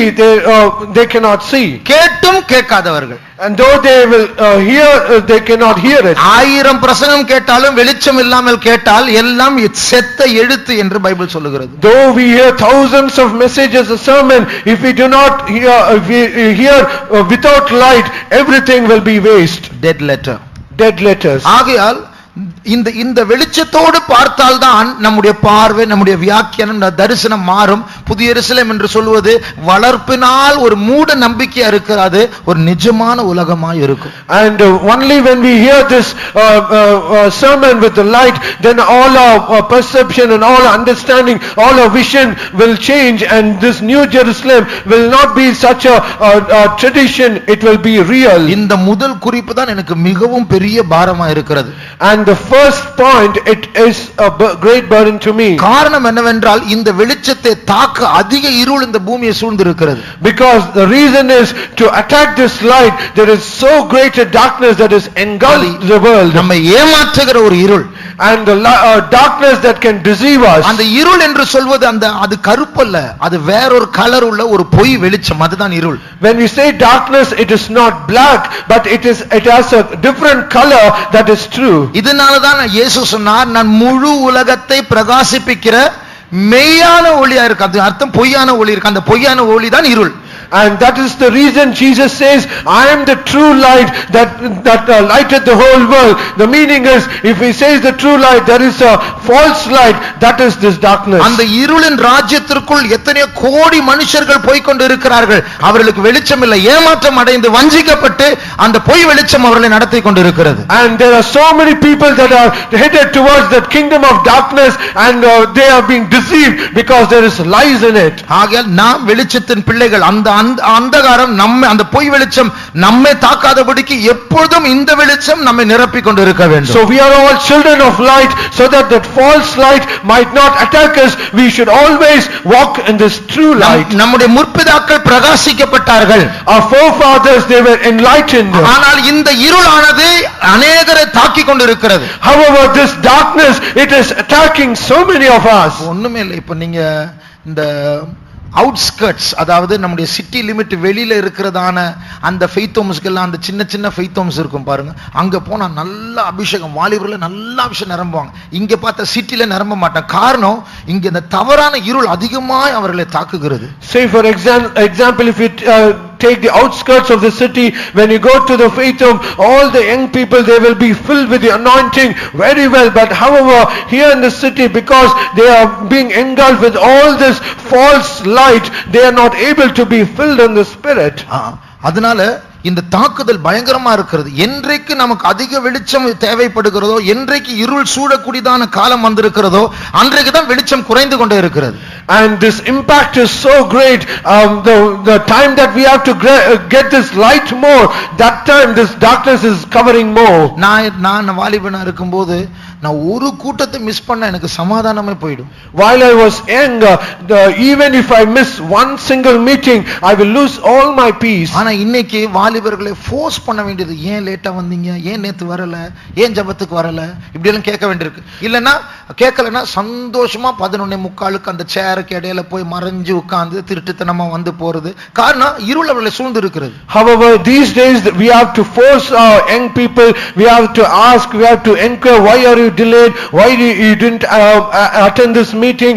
they cannot see. கேட்டும் கேட்காதவர்கள். And though they will hear, they cannot hear it. 1000 பிரசங்கம் கேட்டாலும் வெளிச்சம் இல்லாமல் கேட்டால் எல்லாம் செத்த எழுத்து என்று பைபிள் சொல்லுகிறது. Though we hear thousands of messages, a sermon, if we do not hear, without light, everything will be waste. Dead letter. Dead letters. ஆகையால் இந்த வெளிச்சத்தோடு பார்த்தால்தான் நம்முடைய பார்வை, நம்முடைய வியாக்கியானம், தரிசனம் மாறும். புதிய எருசலேம் என்று சொல்வது வளர்ப்பினால் ஒரு மூட நம்பிக்கையா இருக்கிறது, ஒரு நிஜமான உலகமாய் இருக்கும். And only when we hear this sermon with the light, then all our perception and all our understanding, all our vision will change, and this new Jerusalem will not be such a tradition, it will be real. இந்த முதல் குறிப்பு தான் எனக்கு மிகவும் பெரிய பாரமா இருக்கிறது. And the first point, it is a great burden to me. காரணம் என்னவென்றால் இந்த வெளிச்சத்தை தாக்க அதிக இருள் இந்த பூமியை சூழ்ந்திருக்கிறது. Because the reason is to attack this light, there is so great a darkness that is engulfed the world. நம்மை ஏமாற்றுகிற ஒரு இருள். And the darkness that can deceive us. அந்த இருள் என்று சொல்வது அது கருப்பல்ல, அது வேறொரு கலர் உள்ள ஒரு பொய் வெளிச்சம், அதுதான் இருள். When we say darkness, it is not black, but it has a different color, that is true. இதனாலதான் இயேசு சொன்னார், நான் முழு உலகத்தை பிரகாசிப்பிக்கிற மெய்யான ஒளியா இருக்கு. அது அர்த்தம் பொய்யான ஒளி இருக்கு. அந்த பொய்யான ஒளி தான் இருள். And that is the reason Jesus says, I am the true light that lighted the whole world. The meaning is, if he says the true light, there is a false light, that is this darkness. அந்த இருளின் ராஜ்யத்திற்குள் எத்தனை கோடி மனுஷர்கள் போய் கொண்டு இருக்கிறார்கள். அவர்களுக்கு வெளிச்சம் இல்லை, ஏமாற்றம் அடைந்து வஞ்சிக்கப்பட்டு அந்த பொய் வெளிச்சம் அவர்களை நடத்தி கொண்டு இருக்கிறது. And there are so many people that are headed towards that kingdom of darkness, and they are being deceived because there is lies in it. ஆகையால் நாம் வெளிச்சத்தின் பிள்ளைகள். அந்த அந்தகாரம் நம்ம, அந்த பொய் வெளிச்சம் நம்மை தாக்காதபடிக்கு எப்பொழுதும் இந்த வெளிச்சம் நம்மை நிரப்பிக் கொண்டு இருக்க வேண்டும். So we are all children of light, so that false light might not attack us. We should always walk in this true light. நம்முடைய முற்பிதாக்கள் பிரகாசிக்கப்பட்டார்கள். Our forefathers, they were enlightened. ஆனால் இந்த இருளானது அநேகரை தாக்கிக் கொண்டு இருக்கிறது. However, this darkness, it is attacking so many of us. ஒண்ணுமே இல்லை. இப்ப நீங்க இந்த அவுட்ஸ்கர்ட்ஸ், அதாவது நம்முடைய சிட்டி லிமிட் வெளியில இருக்கிறதான அந்த ஃபெய்த் ஹோம்ஸ்க்கெல்லாம் அந்த சின்ன சின்ன ஃபெய்த் ஹோம்ஸ் இருக்கும் பாருங்க, அங்க போனா நல்ல அபிஷேகம், வாலிபர்ல நல்ல அபிஷேகம் நிரம்புவாங்க. இங்க பார்த்தா சிட்டில நிரம்ப மாட்டாங்க. காரணம், இங்க இந்த தவறான இருள் அதிகமாய் அவர்களை தாக்குகிறது. Say for example, if you take the outskirts of the city, when you go to the faith home, all the young people, they will be filled with the anointing very well. But however, here in the city, because they are being engulfed with all this false light, they are not able to be filled in the spirit. அதனால இந்த தாக்குதல் பயங்கரமா இருக்கிறது. என்றைக்கு நமக்கு அதிக வெளிச்சம் தேவைப்படுகிறதோ, என்றைக்கு இருள் சூழக்கூடியதான காலம் வந்திருக்கிறதோ, அன்றைக்கு தான் வெளிச்சம் குறைந்து கொண்டே இருக்கிறது. And this impact is so great, the time that we have to get this light more, that time this darkness is covering more. நான் வாலிபனா இருக்கும்போது நான் ஒரு கூட்டத்தை மிஸ் பண்ண எனக்கு சமாதானமே போய்டும். While I was young, even if I miss one single meeting, I will lose all my peace. ஆனா இன்னைக்கு வாலிபர்களை ஃபோர்ஸ் பண்ண வேண்டியது, ஏன் லேட்டா வந்தீங்க, ஏன் நேத்து வரல, ஏன் ஜெபத்துக்கு வரல, இப்படி எல்லாம் கேட்க வேண்டியிருக்கு. இல்லனா கேட்கலனா சந்தோஷமா 11:45 அந்த சேருக்கு இடையில போய் மறைஞ்சு உட்கார்ந்து திருட்டுத்தனமா வந்து போறது. காரணம், இருள் அவர்களை சூழ்ந்து இருக்கிறது. However, these days we have to force our young people, we have to ask, we have to inquire, why are you delayed, why you didn't attend this meeting?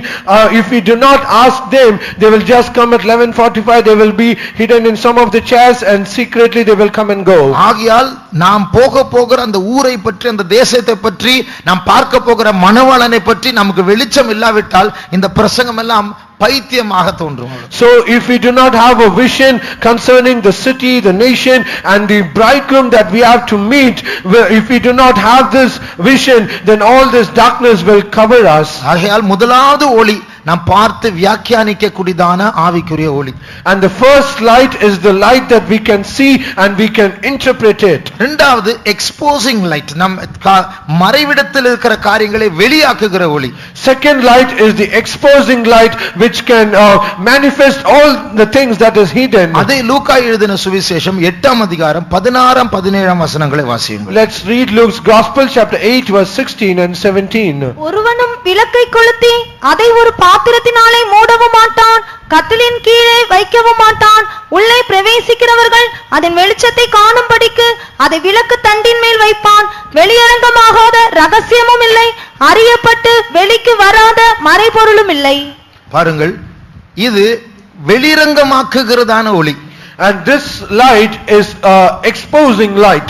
If we do not ask them, they will just come at 11:45, they will be hidden in some of the chairs, and secretly they will come and go. ஆகையால் நாம் போகிற அந்த ஊரை பற்றி, அந்த தேசத்தை பற்றி, நாம் பார்க்க போகிற மணவாளனை பற்றி நமக்கு வெளிச்சம் இல்லாவிட்டால் இந்த பிரசங்கம் எல்லாம் பைத்தியமாக தோன்றும். So if we do not have a vision concerning the city, the nation and the bridegroom that we have to meet, if we do not have this vision, then all this darkness will cover us. ஆகையால் முதலாவது ஒளி நாம் பார்த்து வியாக்கியானிக்க கூடியதான ஆவிக்குரிய ஒளி. And the first light is the light that we can see and we can interpret it. இரண்டாவது எக்ஸ்போசிங் லைட், நம் மறைவிடத்தில் இருக்கிற காரியங்களை வெளியாக்குகிற ஒளி. Second light is the exposing light which can manifest all the things that is hidden. அதை லூக்கா எழுதின சுவிசேஷம் 8ஆம் அதிகாரம் 16 17 வசனங்களை வாசியுங்கள். Let's read Luke's Gospel chapter 8 verse 16 and 17. ஒருவனும் விளக்கை கொளுத்தி அதை ஒரு பாத்திரத்தினாலே மூடவும் மாட்டான், கட்டிலின் கீழே வைக்கவும் மாட்டான். உள்ளே பிரவேசிக்கிறவர்கள் அதன் வெளிச்சத்தை காணும்படிக்கு அதை விளக்கு தண்டின் மேல் வைப்பான். வெளியரங்கமாகாத ரகசியமும் இல்லை, அறியப்பட்டு வெளிக்கு வராத மறைபொருளும் இல்லை. பாருங்கள், இது வெளிரங்கமாக்குகிறதான ஒளி. And this light is exposing light.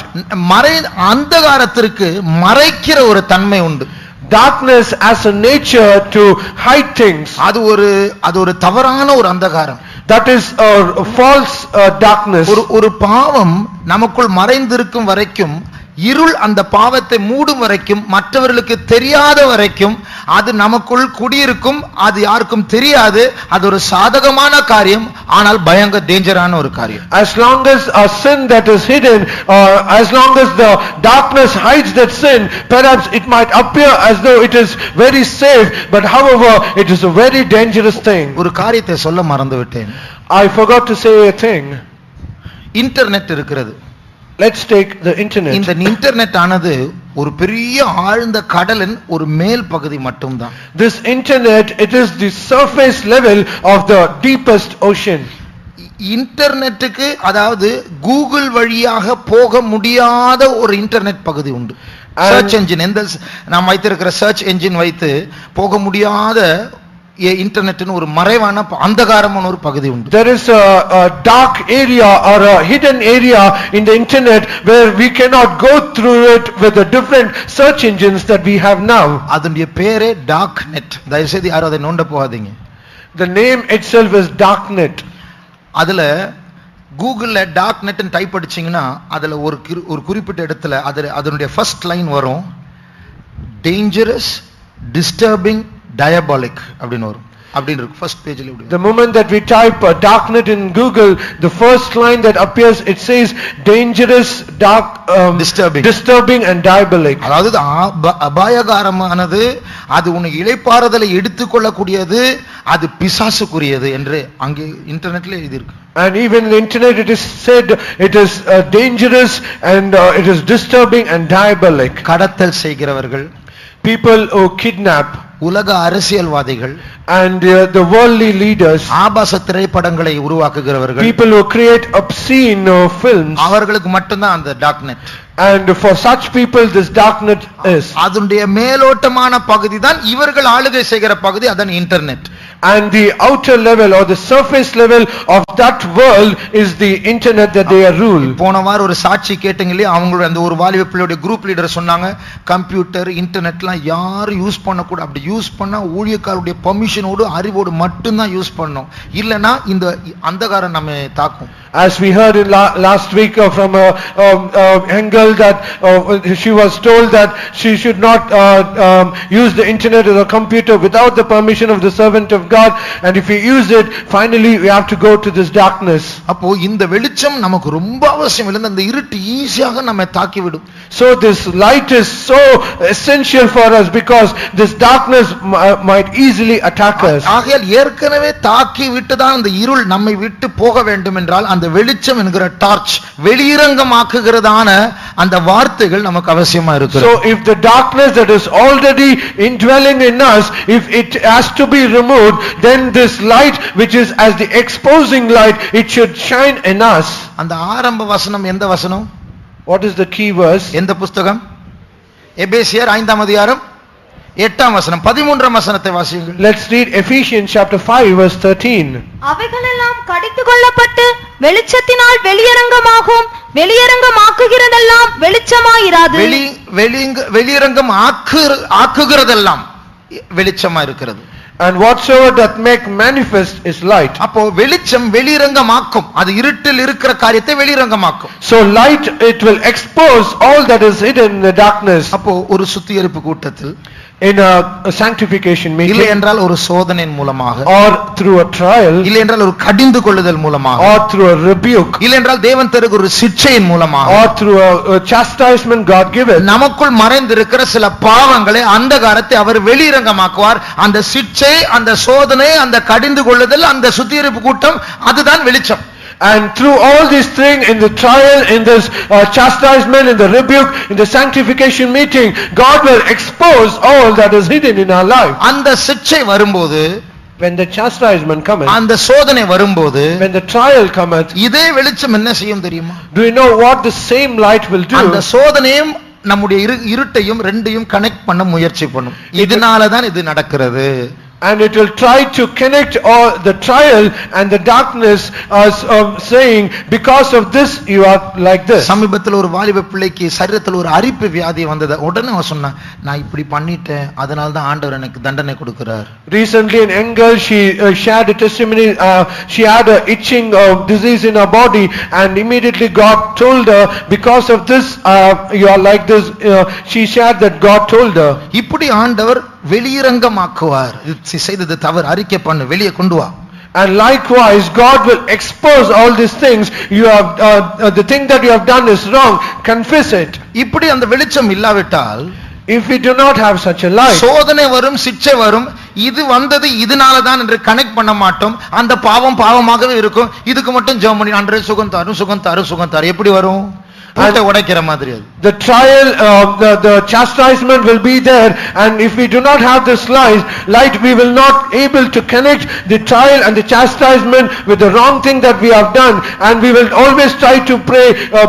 அந்தகாரத்திற்கு மறைக்கிற ஒரு தன்மை உண்டு. Darkness has a nature to hide things. அது ஒரு தவறான ஒரு அந்தகாரம். That is a false darkness. ஒரு பாவம் நமக்குள் மறைந்திருக்கும் வரைக்கும், இருள் அந்த பாவத்தை மூடும் வரைக்கும், மற்றவர்களுக்கு தெரியாத வரைக்கும் அது நமக்குள் குடியிருக்கும். அது யாருக்கும் தெரியாது. அது ஒரு சாதகமான காரியம், ஆனால் பயங்கர டேஞ்சரான ஒரு காரியம். As long as a sin that is hidden, as long as the darkness hides that sin, perhaps it might appear as though it is very safe, but however it is a very dangerous thing. ஒரு காரியத்தை சொல்ல மறந்துவிட்டேன். I forgot to say a thing. Internet இருக்கிறது. Let's take the internet. இந்த இன்டர்நெட் ஆனது ஒரு பெரிய ஆழ்ந்த கடலின் ஒரு மேல் பகுதி மட்டும்தான். This internet, it is the surface level of the deepest ocean. இன்டர்நெட்டுக்கு, அதாவது கூகுள் வழியாக போக முடியாத ஒரு இன்டர்நெட் பகுதி உண்டு. சர்ச் என்ஜின், எந்த நாம் வைத்திருக்கிற சர்ச் என்ஜின் வைத்து போக முடியாத இன்டர்நெட் ஒரு மறைவான அந்தகாரமான ஒரு பகுதி உண்டு. There is a dark area or a hidden area in the internet where we cannot go through it with the different search engines that we have now. அதனுடைய பேரே டார்க் நெட். தயவுசெய்து யாரும் அதை நோண்ட போகாதீங்க. The name itself is darknet. அதுல கூகுள்ல டார்க் நெட் டைப் அடிச்சீங்கன்னா அதுல ஒரு குறிப்பிட்ட இடத்துல அதனுடைய ஃபர்ஸ்ட் லைன் வரும், டேஞ்சரஸ், டிஸ்டர்பிங், diabolic அப்படின்னு வரும். அப்படின்னு இருக்கு ஃபர்ஸ்ட் பேஜ்ல. The moment that we type darknet in Google, the first line that appears, it says dangerous, dark, disturbing and diabolic. அதாவது அபாயகாரமானது, அது உன்னை இளைப்பாறுதலை எடுத்துக்கொள்ளக்கூடியது, அது பிசாசுக்குரியது என்று அங்கே இன்டர்நெட்ல எழுதி இருக்கு. And even in the internet it is said it is dangerous and it is disturbing and diabolic. கடத்தல் செய்கிறவர்கள், people who kidnap, உலக அரசியல்வாதிகள், and the worldly leaders, ஆபாச திரைப்படங்களை உருவாக்குகிறவர்கள், people who create obscene films, அவர்களுக்கு மட்டும்தான் அந்த டார்க்நெட். and for such people this darknet is. அதனுடைய மேலோட்டமான பகுதி தான் இவர்கள் ஆளுகை செய்கிற பகுதி, அதான் internet. And the outer level or the surface level of that world is the internet that they are rule. போன வாரம் ஒரு சாட்சி கேட்டீங்க இல்லையா, அவங்களோட அந்த ஒரு வாலிப பிள்ளையோட குரூப் லீடர் சொன்னாங்க, கம்ப்யூட்டர் இன்டர்நெட்லாம் யாரும் யூஸ் பண்ணக்கூட, அப்படி யூஸ் பண்ணா ஊழியக்காரருடைய பர்மிஷனோடு அறிவோடு மட்டும்தான் யூஸ் பண்ணணும், இல்லைன்னா இந்த அந்தகாரம் நம்ம தாக்கும். As we heard in last week from a young girl that she was told that she should not use the internet or the computer without the permission of the servant of God, and if we use it, finally we have to go to this darkness. அப்போ இந்த வெளிச்சம் நமக்கு ரொம்ப அவசியம். இல்லை இந்த இருட்டு ஈஸியாக நம்ம தாக்கி விடும். So this light is so essential for us because this darkness might easily attack us. ஆகையால் ஏற்கனவே தாக்கி விட்டுதான் அந்த இருள் நம்மை விட்டு போக வேண்டும் என்றால் அந்த வெளிச்சம் என்கிற டார்ச், வெளியிரங்கமாக்குகிறதான அந்த வார்த்தைகள் நமக்கு அவசியமா இருக்கு. So if the darkness that is already indwelling in us, if it has to be removed, then this light which is as the exposing light, it should shine in us. அந்த ஆரம்ப வசனம் எந்த வசனம்? What is the key verse? எந்த புத்தகம்? எபேசியர் 5ஆம் அதிகாரம் 8ஆம் வசனம், 13ஆம் வசனத்தை வாசியுங்கள். Let's read Ephesians chapter 5 verse 13. அவைகளெல்லாம் கடிந்து கொள்ளப்பட்டு வெளிச்சத்தினால் வெளியரங்கமாகும், வெளியரங்கமாக்குகிறதெல்லாம் வெளிச்சமாயிராது. வெளியரங்கம் ஆக்குகிறதெல்லாம் வெளிச்சமா இருக்கிறது. And whatsoever doth make manifest is light. அப்போ வெளிச்சம் வெளிரங்கமாக்கும், அது இருட்டில் இருக்கிற காரியத்தை வெளிரங்கமாக்கும். So light, it will expose all that is hidden in the darkness. அப்போ ஒரு சுத்திகரிப்பு கூட்டத்தில், In a sanctification இல்லை meeting, என்றால் ஒரு சோதனையின் மூலமாக, or through a trial, இல்லை என்றால் ஒரு கடிந்து கொள்ளுதல் மூலமாக, or through a rebuke, இல்லை என்றால் தேவன் தருகிற ஒரு சிட்சையின் மூலமாக, or through a chastisement God given, நமக்குள் மறைந்திருக்கிற சில பாவங்களை, அந்தகாரத்தை அவர் வெளிரங்கமாக்குவார். அந்த சிட்சை, அந்த சோதனை, அந்த கடிந்து கொள்ளுதல், அந்த சுத்திகரிப்பு கூட்டம், அதுதான் வெளிச்சம். and through all these things, in the trial, in this chastisement, in the rebuke, in the sanctification meeting, God will expose all that is hidden in our life. அந்த சிட்சை வரும்போது, When the chastisement cometh, அந்த சோதனை வரும்போது, when the trial cometh, இதே வெளிச்சம் என்ன செய்யும் தெரியுமா? do you know what the same light will do? அந்த சோதனையும் நம்முடைய இருட்டையும் ரெண்டையும் கனெக்ட் பண்ண முயற்சி பண்ணும். இதனாலதான் இது நடக்கிறது. And it will try to connect all the trial and the darkness, as saying, because of this you are like this. சமீபத்தில் ஒரு வாலிப பிள்ளைக்கு சரீரத்தில் ஒரு அரிப்பு வியாதி வந்தது. உடனே அவன் சொன்னான், நான் இப்படி பண்ணிட்டேன், அதனால தான் ஆண்டவர் எனக்கு தண்டனை கொடுக்கிறார். Recently in Engel, she shared a testimony. She had a itching disease in her body, and immediately God told her, because of this you are like this. She shared that God told her. இப்படி ஆண்டவர் வெளியரங்கமாக்குவார். செய்தது தவறு, அறிக்கை பண்ணு, வெளியே கொண்டு வா. And likewise, God will expose all these things. You have the thing that you have done is wrong. Confess it. இப்படி அந்த வெளிச்சம் இல்லாவிட்டால், if we do not have such a light, சோதனை வரும், சிட்சை வரும், இது வந்தது இதனாலதான் என்று கனெக்ட் பண்ண மாட்டோம். அந்த பாவம் பாவமாகவே இருக்கும். இதுக்கு மட்டும் ஜெபம் பண்ணி ஆண்டவரே சுகம் தாரும், சுகம் தாரும், சுகம் தாரும். எப்படி வரும்? பூட்டை உடைக்கிற மாதிரி அது. The trial, the chastisement will be there, and if we do not have this light, we will not able to connect the trial and the chastisement with the wrong thing that we have done, and we will always try to pray,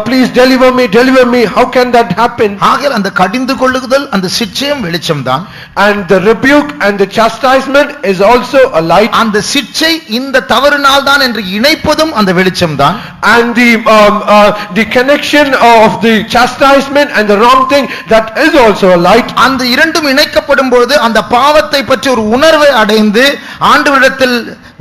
please deliver me, deliver me. How can that happen? ஆகையால் அந்த கடிந்து கொள்ளுதல், அந்த சிட்சையும் வெளிச்சம் தான். And the rebuke and the chastisement is also a light. அந்த சிட்சை இந்த தவறுனால் தான் என்று இணைப்பதும் அந்த வெளிச்சம் தான். And the connection of the chastisement and the wrong thing, that is also a light. அந்த இரண்டும் இணைக்கப்படும் பொழுது அந்த பாவத்தை பற்றி ஒரு உணர்வை அடைந்து ஆண்டவரிடத்தில்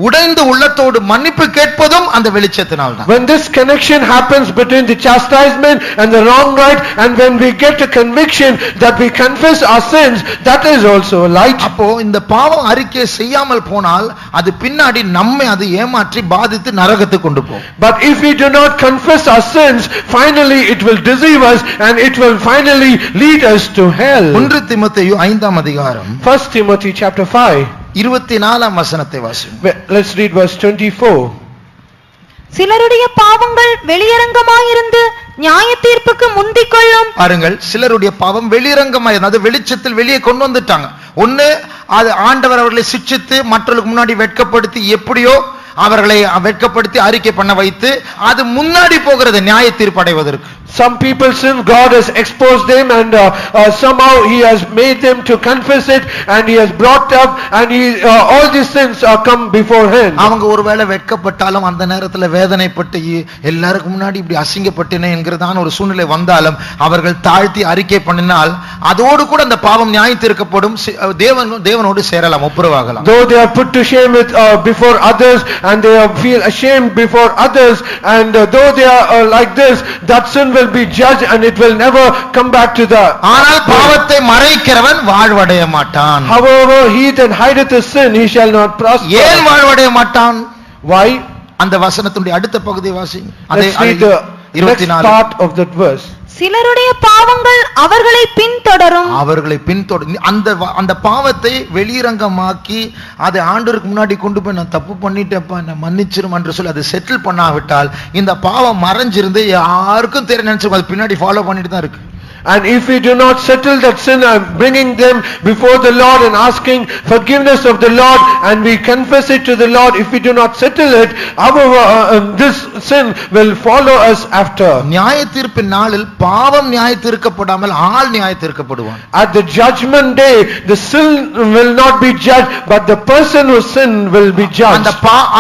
உடைந்த உள்ளத்தோடு மன்னிப்பு கேட்பதும் அந்த வெளிச்சத்தினால் தான். When this connection happens between the chastisement and the wrong right, and when we get a conviction that we confess our sins, that is also a light. அப்போ இந்த பாவம் அறிக்கை செய்யாமல் போனால் அது பின்னாடி நம்மை அது ஏமாற்றி பாதித்து நரகத்துக்கு கொண்டு போகும். But if we do not confess our sins, finally it will deceive us, and it will finally lead us to hell. 1 தீமோத்தேயு 5ஆம் அதிகாரம் 1 Timothy chapter 5. 24ஆம் வசனத்தை வாசிப்போம். Let's read verse 24. சிலருடைய பாவங்கள் வெளியரங்கமாயிருந்து நியாய தீர்ப்புக்கு முந்திக் கொள்ளும். பாருங்கள், சிலருடைய பாவம் வெளியரங்கமாய், அது வெளிச்சத்தில் வெளியே கொண்டு வந்துட்டாங்க. ஒண்ணு, அது ஆண்டவர் அவர்களை சிட்சித்து மற்றவர்களுக்கு முன்னாடி வெட்கப்படுத்தி எப்படியோ அவர்களை வெட்கப்படுத்தி அறிக்கை பண்ண வைத்து அது முன்னாடி போகிறது நியாய தீர்ப்பு அடைவதற்கு. Some people sin, God has exposed them, and somehow He has made them to confess it, and He has brought up, and all these sins are come before Him. அவங்க ஒருவேளை வெட்கப்பட்டாலும் அந்த நேரத்தில் வேதனைப்பட்டு எல்லாருக்கும் முன்னாடி இப்படி அசிங்கப்பட்டேனே என்கிறதான ஒரு சூழ்நிலை வந்தாலும் அவர்கள் தாழ்த்தி அறிக்கை பண்ணினால் அதோடு கூட அந்த பாவம் நியாய தீர்க்கப்படும். தேவனோடு சேரலாம், ஒப்புரவாகலாம். Though they are put to shame with before others, and they feel ashamed before others, and though they are like this, that sin will be judged, and it will never come back to the. ஆனால் பாவத்தை மறைக்கிறவன் வாழ்வடைய மாட்டான். However, he that hideth his sin, he shall not prosper. ஏன் வாழ்வடைய மாட்டான்? Why? அந்த வசனத்துடைய அடுத்த பகுதியை வாசிங்க. Let's read the next part of that verse. சிலருடைய பாவங்கள் அவர்களை பின்தொடரும். அவர்களை பின்தொடரும். அந்த பாவத்தை வெளியரங்கமாக்கி அதை ஆண்டவருக்கு முன்னாடி கொண்டு போய் நான் தப்பு பண்ணிட்டேப்பா என்ன மன்னிச்சிரும் என்று சொல்லி அதை செட்டில் பண்ணாவிட்டால் இந்த பாவம் மறைஞ்சிருந்து யாருக்கும் தெரிய நினைச்சு அது பின்னாடி ஃபாலோ பண்ணிட்டு தான் இருக்கு. And if we do not settle that sin, and bringing them before the Lord and asking forgiveness of the Lord, and we confess it to the Lord, if we do not settle it, this sin will follow us after. நியாய தீர்ப்பின் நாளில் பாவம் நியாய தீர்க்கப்படாமல் ஆள் நியாய தீர்க்கப்படுவான். At the judgment day, the sin will not be judged, but the person who sin will be judged.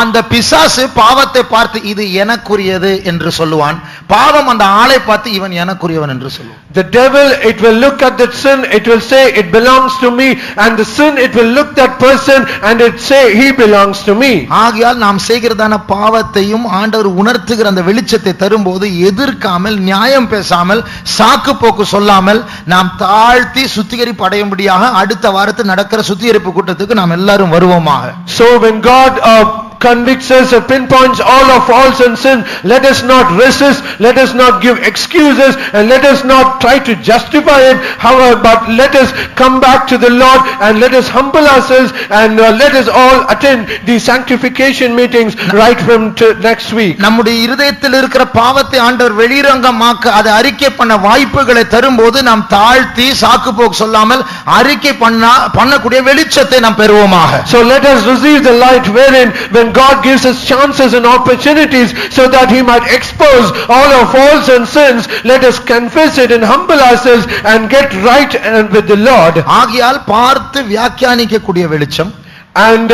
அந்த பிசாசு பாவத்தை பார்த்து இது எனக்குரியது என்று சொல்லுவான். பாவம் அந்த ஆளை பார்த்து இவன் எனக்குரியவன் என்று சொல்லுவான். The devil, it will look at that sin, it will say it belongs to me, and the sin, it will look that person and it say he belongs to me. ஆகையால் நாம் செய்கிறதான பாவத்தையும் ஆண்டவர் உணர்த்துகிற அந்த வெளிச்சத்தை தரும்போது எதிர்க்காமல், நியாயம் பேசாமல், சாக்கு போக்கு சொல்லாமல் நாம் தாழ்த்தி சுத்திகரிப்பு அடையும்படியாக அடுத்த வாரத்தில் நடக்கிற சுத்திகரிப்பு கூட்டத்துக்கு நாம் எல்லாரும் வருவோமாக. So when God convicts us or pinpoints all our faults and sin, let us not resist, let us not give excuses, and let us not try to justify it, however, but let us come back to the Lord and let us humble ourselves and let us all attend the sanctification meetings right from next week. நம்முடைய இருதயத்தில் இருக்கிற பாவத்தை ஆண்டவர் வெளிரங்கமாக்க அதை அறிக்கை பண்ண வாய்ப்புகளை தரும்போது நாம் தாழ்த்தி சாக்கு போக்கு சொல்லாமல் அறிக்கை பண்ணக்கூடிய வெளிச்சத்தை நாம் பெறுவோமாக. So let us receive the light wherein when God gives us chances and opportunities so that he might expose all our faults and sins, let us confess it and humble ourselves and get right with the Lord. ஆகையால் பார்த்து வியாக்கியானிக்க கூடிய வெளிச்சம், and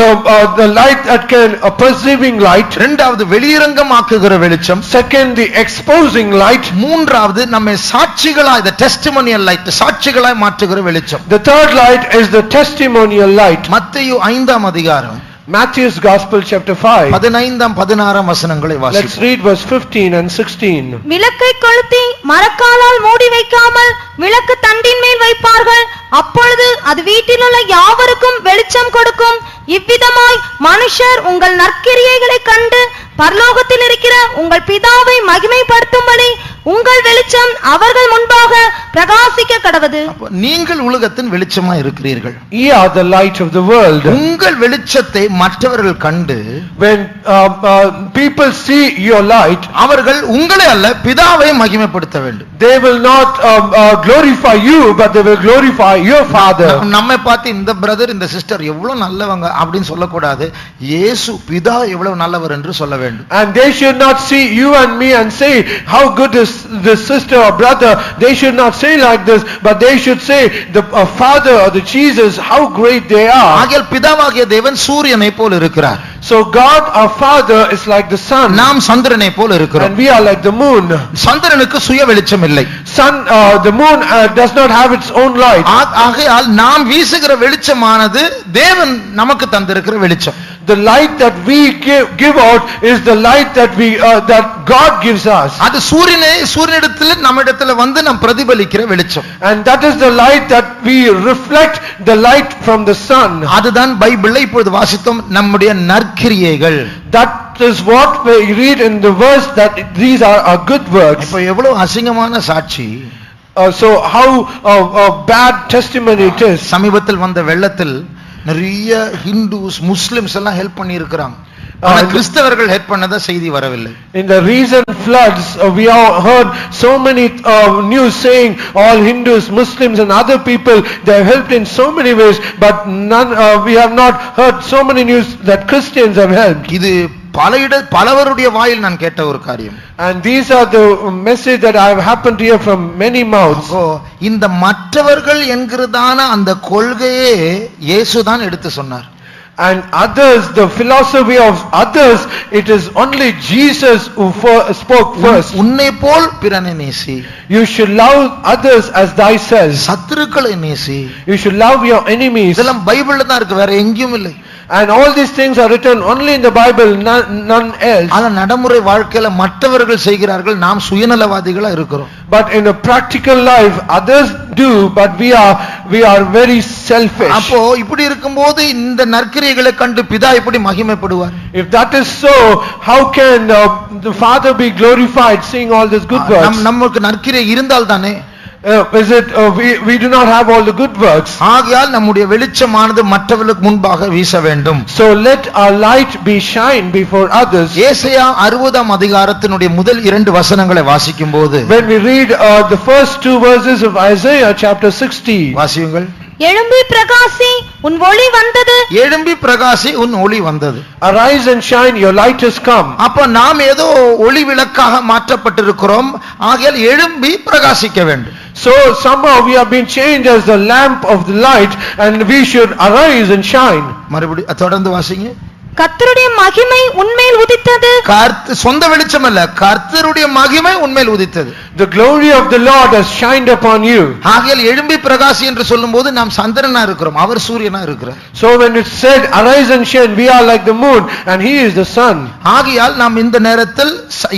the light that can perceiving light, இரண்டாவது வெளிரங்கமாக்குகிற வெளிச்சம், second the exposing light, மூன்றாவது நம்மை சாட்சிகளாய், the testimonial light, சாட்சிகளாய் மாற்றுகிற வெளிச்சம். the third light is the testimonial light. மத்தேயு 5ஆம் அதிகாரம் Matthew's Gospel chapter 5. 15 16 வசனங்களை Let's வாசிப்போம். read verse 15 and 16. விளக்கை கொளுத்தி மரக்காலால் மூடி வைக்காமல் விளக்கு தண்டின் மேல் வைப்பார்கள், அப்பொழுது அது வீட்டிலுள்ள யாவருக்கும் வெளிச்சம் கொடுக்கும். இவ்விதமாய் மனுஷர் உங்கள் நற்கிரியைகளை கண்டு பரலோகத்தில் இருக்கிற உங்கள் பிதாவை மகிமைப்படுத்தும்படி உங்கள் வெளிச்சம் அவர்கள் முன்பாக பிரகாசிக்க கடவது. நீங்கள் உலகத்தின் வெளிச்சமாய் இருக்கிறீர்கள். Ye are the light of the world. உங்கள் வெளிச்சத்தை மற்றவர்கள் கண்டு, when people see your light, அவர்கள் உங்களை அல்ல பிதாவை மகிமைப்படுத்த வேண்டும். they will not glorify you, but they will glorify your Father. நம்மை பார்த்து இந்த பிரதர் இந்த சிஸ்டர் எவ்வளவு நல்லவங்க அப்படின்னு சொல்லக்கூடாது, இயேசு பிதா எவ்வளவு நல்லவர் என்று சொல்ல வேண்டும். And they should not see you and me and say how good is this sister or brother. They should not say like this, but they should say the Father or the Jesus, how great they are. ஆகையால் பிதாவாகிய தேவன் சூரியனை போல இருக்கிறார். So God our Father is like the sun, நாம் சந்திரனை போல இருக்கிறோம். and we are like the moon. சந்திரனுக்கு சுய வெளிச்சம் இல்லை. The moon does not have its own light. ஆகையால் நாம் வீசுகிற வெளிச்சமானது தேவன் நமக்கு தந்திருக்கிற வெளிச்சம். The light that we give out is the light that God gives us. அது சூரியனிடத்தில் நம்மிடத்தில் வந்து நாம் பிரதிபலிக்கிற வெளிச்சம். And that is the light that we reflect the light from the sun. அதுதான் பைபிள்ல இப்பொழுது வாசித்தோம் நம்முடைய நற்கிரியைகள். That is what we read in the verse, that these are our good works. இப்போ எவ்வளவு அசிங்கமான சாட்சி. So how bad testimony it is. சமீபத்தில் வந்த வெள்ளத்தில் நிறைய ஹிந்துஸ் முஸ்லிம்ஸ் எல்லாம் ஹெல்ப் பண்ணி இருக்கிறாங்க. ஆனா கிறிஸ்தவர்கள் ஹெல்ப் பண்ணதா செய்தி வரவில்லை. In the recent floods we have heard so many news saying all Hindus, Muslims and other people they have helped in so many ways, but none we have not heard so many news that Christians have helped. இது பலவருடைய வாயில் நான் கேட்ட ஒரு காரியம். And these are the message that I have happened to hear from many mouths. இந்த மற்றவர்கள் என்கிறதான அந்த கொள்கையே இயேசுதான் எடுத்து சொன்னார். And others, the philosophy of others, it is only Jesus who spoke first. உன்னை போல் பிறனை நேசி. You should love others as thyself. சத்துருக்களை நேசி. You should love your enemies. இதெல்லாம் பைபிள்ல தான் இருக்கு, வேற எங்கேயும் இல்லை. And all these things are written only in the Bible, none else. ஆனா நடைமுறை வாழ்க்கையில மற்றவர்கள் செய்கிறார்கள், நாம் சுயநலவாதிகளா இருக்கிறோம். But in a practical life others do, but we are very selfish. அப்போ இப்படி இருக்கும்போது இந்த நற்கிரியைகளை கண்டு பிதா எப்படி மகிமைப்படுவார்? If that is so, how can the Father be glorified seeing all this good works? நமக்கு நற்கிரியை இருந்தால் தானே. Is it we do not have all the good works? ஆகையால் நம்முடைய வெளிச்சமானது மற்றவர்களுக்கு முன்பாக வீச வேண்டும். So let our light be shine before others. ஏசாயா 60ஆம் அதிகாரத்தினுடைய முதல் 2 வசனங்களை வாசிக்கும்போது, when we read the first 2 verses of Isaiah chapter 60, வாசியுங்கள். எழும்பி பிரகாசி உன் ஒளி வந்தது. எழும்பி பிரகாசி உன் ஒளி வந்தது. Arise and shine, your light has come. அப்ப நாம் ஏதோ ஒளி விளக்காக மாற்றப்பட்டிருக்கிறோம். ஆகையால் எழும்பி பிரகாசிக்க வேண்டும். So somehow we have been changed as the lamp of the light, and we should arise and shine. மறுபடியும் தொடர்ந்து வாசிங்க. கர்த்தருடைய மகிமை உன்மேல் உதித்தது. சொந்த வெளிச்சம் அல்ல, கர்த்தருடைய மகிமை உன்மேல் உதித்தது. The glory of the Lord has shined upon you. ஆகையால் எழும்பி பிரகாசி என்று சொல்லும்போது நாம் சந்திரனா இருக்கிறோம், அவர் சூரியனா இருக்கிறார். So when it said arise and shine, we are like the moon and he is the sun. ஆகையால் நாம் இந்த நேரத்தில்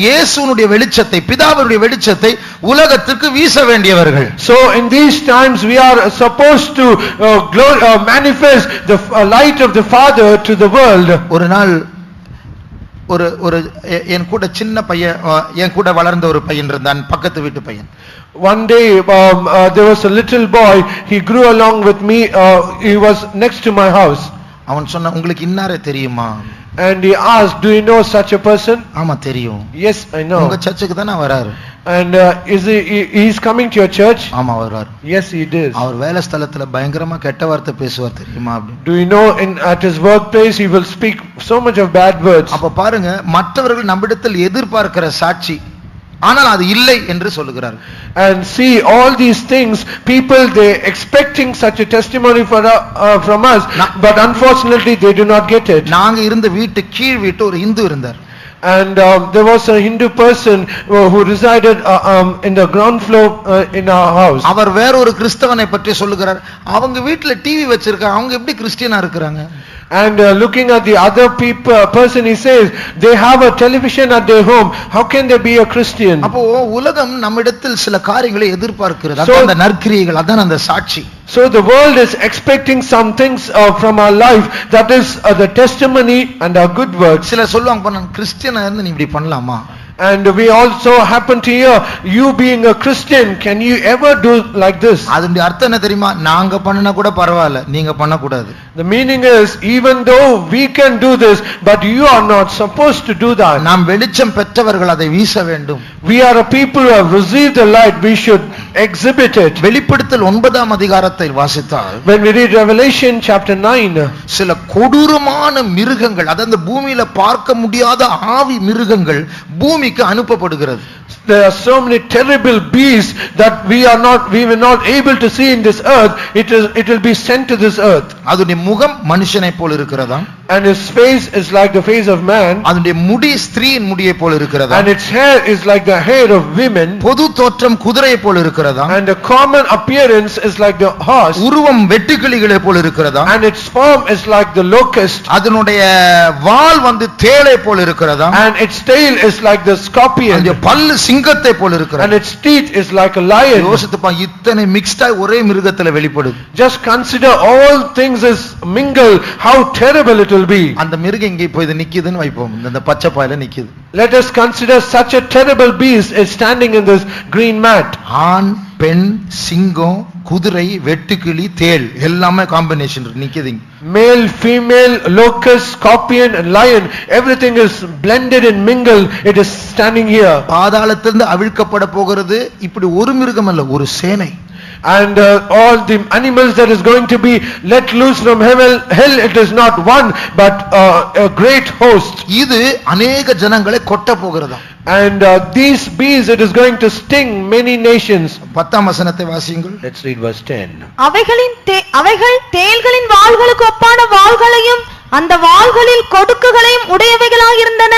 இயேசுவினுடைய வெளிச்சத்தை, பிதாவுடைய வெளிச்சத்தை உலகத்துக்கு வீச வேண்டியவர்கள். So in these times we are supposed to manifest the light of the Father to the world. ஒரு நாள் ஒரு என் கூட சின்ன பையன், என் கூட வளர்ந்த ஒரு பையன் இருந்தான், பக்கத்து வீட்டு பையன். One day there was a little boy, he grew along with me, he was next to my house. அவன் சொன்னான், உங்களுக்கு இன்னாரே தெரியுமா? And he asked, do you know such a person? ஆமா தெரியும். Yes, I know. உங்க சர்ச்சுக்கு தான வராரு? And he is coming to your church? ஆமா வராரு. Yes, he does. அவர் வேலை ஸ்தலத்துல பயங்கரமா கெட்ட வார்த்தை பேசுவார் தெரியுமா? Do you know at his workplace he will speak so much of bad words? அப்ப பாருங்க, மற்றவர்கள் நம்மிடத்தில் எதிர்பார்க்கிற சாட்சி, ஆனால் அது இல்லை என்று சொல்லுகிறார். And see all these things, people they expecting such a testimony from us, but unfortunately they do not get it. நாங்க இருந்த வீட்டு கீழ் வீட்டு ஒரு இந்து இருந்தார். And there was a Hindu person who resided in the ground floor in our house. அவர் வேற ஒரு கிறிஸ்தவனை பற்றி சொல்லுகிறார். அவங்க வீட்ல டிவி வச்சிருக்காங்க, அவங்க எப்படி கிறிஸ்டியனா இருக்காங்க? And looking at the other person, he says they have a television at their home, how can they be a Christian? அப்போ உலகம் நம்மிடத்தில் சில காரியங்களை எதிர்பார்க்கிறது, அதான் அந்த நற்கிரியைகள், அதான் அந்த சாட்சி. So the world is expecting some things from our life, that is the testimony and our good works. சில சொல்லுவாங்க, நான் கிறிஸ்டியனா இருந்து நீ இப்படி பண்ணலாமா? And we also happen to hear, you being a Christian, can you ever do like this? அதனுடைய அர்த்தம் என்ன தெரியுமா? நாங்க பண்ணனா கூட பரவாயில்லை, நீங்க பண்ண கூடாது. The meaning is, even though we can do this, but you are not supposed to do that. நாம் வெளிச்சம் பெற்றவர்கள், அதை வீச வேண்டும். We are a people who have received the light, we should exhibit it. வெளிப்படுத்தல் 9ஆம் அதிகாரத்தை வாசித்தால், When we read Revelation chapter 9, சில கொடூரமான மிருகங்கள், அதாவது பூமியில பார்க்க முடியாத ஆவி மிருகங்கள் பூமிக்கு அனுப்பப்படுகிறது. There are so many terrible beasts that we were not able to see in this earth. It will be sent to this earth. அதனுடைய முகம் மனுஷனை போல இருக்கிறதா? And his face is like the face of man. அதனுடைய முடி ஸ்திரீயின் முடியை போல இருக்கிறதா? And its hair is like the hair of women. பொது தோற்றம் குதிரையை போல இருக்கிறதா? And the common appearance is like the horse. உருவம் வெட்டுக்கிளிகளை போல இருக்கிறதா? And its form is like the locust. அதனுடைய வால் தேளை போல இருக்கிறதா? And its tail is like the scorpion. அந்த பல்லு சிங்கத்தை போல இருக்கிறதா? And its teeth is like a lion. யோசித்துப்பா, இத்தனை மிக்ஸ்டா ஒரே மிருகத்துல வெளிப்படுது. Just consider all things is mingled, how terrible it will be. அந்த மிருகம் இங்கே போய் நிக்குதுன்னு வைப்போம், இந்த பச்சை பாயில நிக்குது. Let us consider such a terrible beast is standing in this green mat. ஆண், பெண், சிங்கம், குதிரை, வெட்டுக்கிளி, தேள் எல்லாமே காம்பினேஷன் நிக்குது. Male, female, locust, scorpion and lion, everything is blended and mingled. It is standing here. பாதாளத்திலிருந்து அவிழ்க்கப்பட போகிறது இப்படி ஒரு மிருகம் அல்ல, ஒரு சேனை. And all the animals that is going to be let loose from hell, it is not one but a great host. இது अनेक ஜனங்களை கொட்ட போகிறதா? And these beasts, it is going to sting many nations. 10ஆம் வசனத்தை வாசியுங்கள். Let's read verse 10. அவைகள் தேள்களின் வாள்களுக்கு ஒப்பான வாள்களையும் அந்த வாள்களில் கொடுக்குகளையும் உடையவைகளாய் இருந்தன.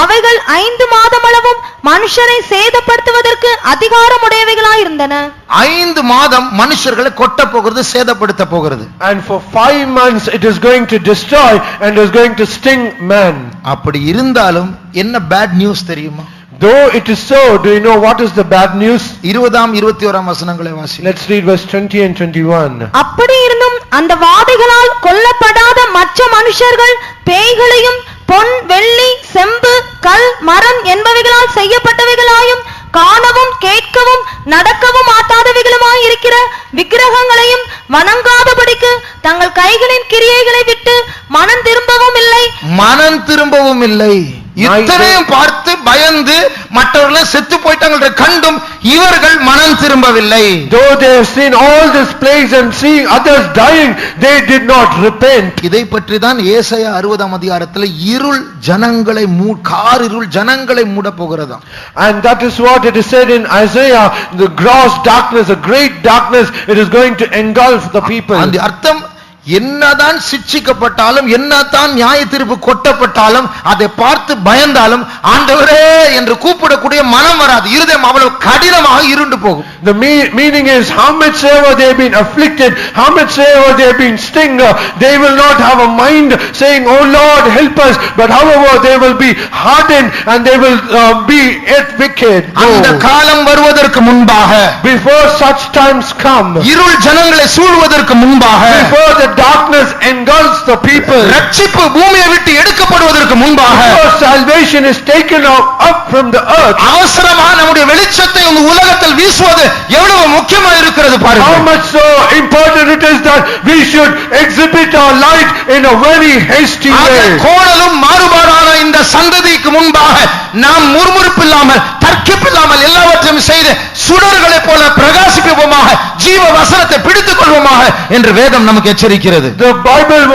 அவைகள் 5 மாதமளவும் மனுஷரை சேதப்படுத்துவதற்கு அதிகாரம் உடையவைகளாய் இருந்தன. 5 மாதம் மனுஷர்களை கொட்ட போகிறது, சேதப்படுத்த போகிறது. And for 5 months it is going to destroy and is going to sting man. அப்படி இருந்தாலும் என்ன பேட் நியூஸ் தெரியுமா? Though it is so, do you know what is the bad news? 20ஆம் 21ஆம் வசனங்களை வாசி. Let's read verse 20 and 21. அப்படி இருந்தும் அந்த வாதைகளால் கொல்லப்படாத மற்ற மனுஷர்கள் பேய்களையும் பொன், வெள்ளி, செம்பு, கல், மரம் என்பவைகளால் செய்யப்பட்டவைகளாயும் காணவும் கேட்கவும் நடக்கவும் ஆட்டாதவைகளுமாய் இருக்கிற விக்கிரகங்களையும் வணங்காதபடிக்கு தங்கள் கைகளின் கிரியைகளை விட்டு மனம் திரும்பவும் இல்லை. இத்தனையும் பார்த்து பயந்து மற்றவர்கள் செத்து போயிட்டாங்க கண்டும் இவர்கள் மனம் திரும்பவில்லை. Though they have seen all this plagues and seeing others dying, they did not repent. இதை பற்றி தான் ஏசாயா 60ஆம் அதிகாரத்தில் இருள் ஜனங்களை காரிருள் ஜனங்களை மூட போகிறதா. And that is what it is said in Isaiah, the gross darkness, a great darkness, it is going to engulf the people. அந்த அர்த்தம் என்னதான் சிட்சிக்கப்பட்டாலும் என்னதான் நியாய தீர்ப்பு கொட்டப்பட்டாலும் அதை பார்த்து பயந்தாலும் ஆண்டவரே என்று கூப்பிடக்கூடிய மனம் வராது. இருதயம் அவ்வளவு கடினமாக இருண்டு போகும். The meaning is, how much ever they have been afflicted, how much ever they have been sting, they will not have a mind saying, oh Lord help us, but however they will be hardened and they will be yet wicked. அந்த காலம் வருவதற்கு முன்பாக, Before such times come, இருள் ஜனங்களை சூழ்வதற்கு முன்பாக, before the darkness engulfs the people, ரட்சிப்பு பூமியை விட்டு எடுக்கப்படுவதற்கு முன்பாக, before salvation is taken up from the earth, அவசரமாக நம்முடைய வெளிச்சத்தை இந்த உலகத்தில் வீசுவது எவ்வளவு முக்கியமாக இருக்கிறது how பாருங்கள். much so important it is that we should exhibit our light in a very hasty ஆக way. கோணலும் மாறுபாடான இந்த சந்ததிக்கு முன்பாக நாம் முறுமுறுப்பில்லாமல் தர்க்கிப்பில்லாமல் எல்லாவற்றையும் செய்து சுடர்களைப் போல பிரகாசிப்போமாக, ஜீவ வசனத்தை பிடித்துக் கொள்வோமாக என்று வேதம் நமக்கு எச்சரிக்கிறது. The Bible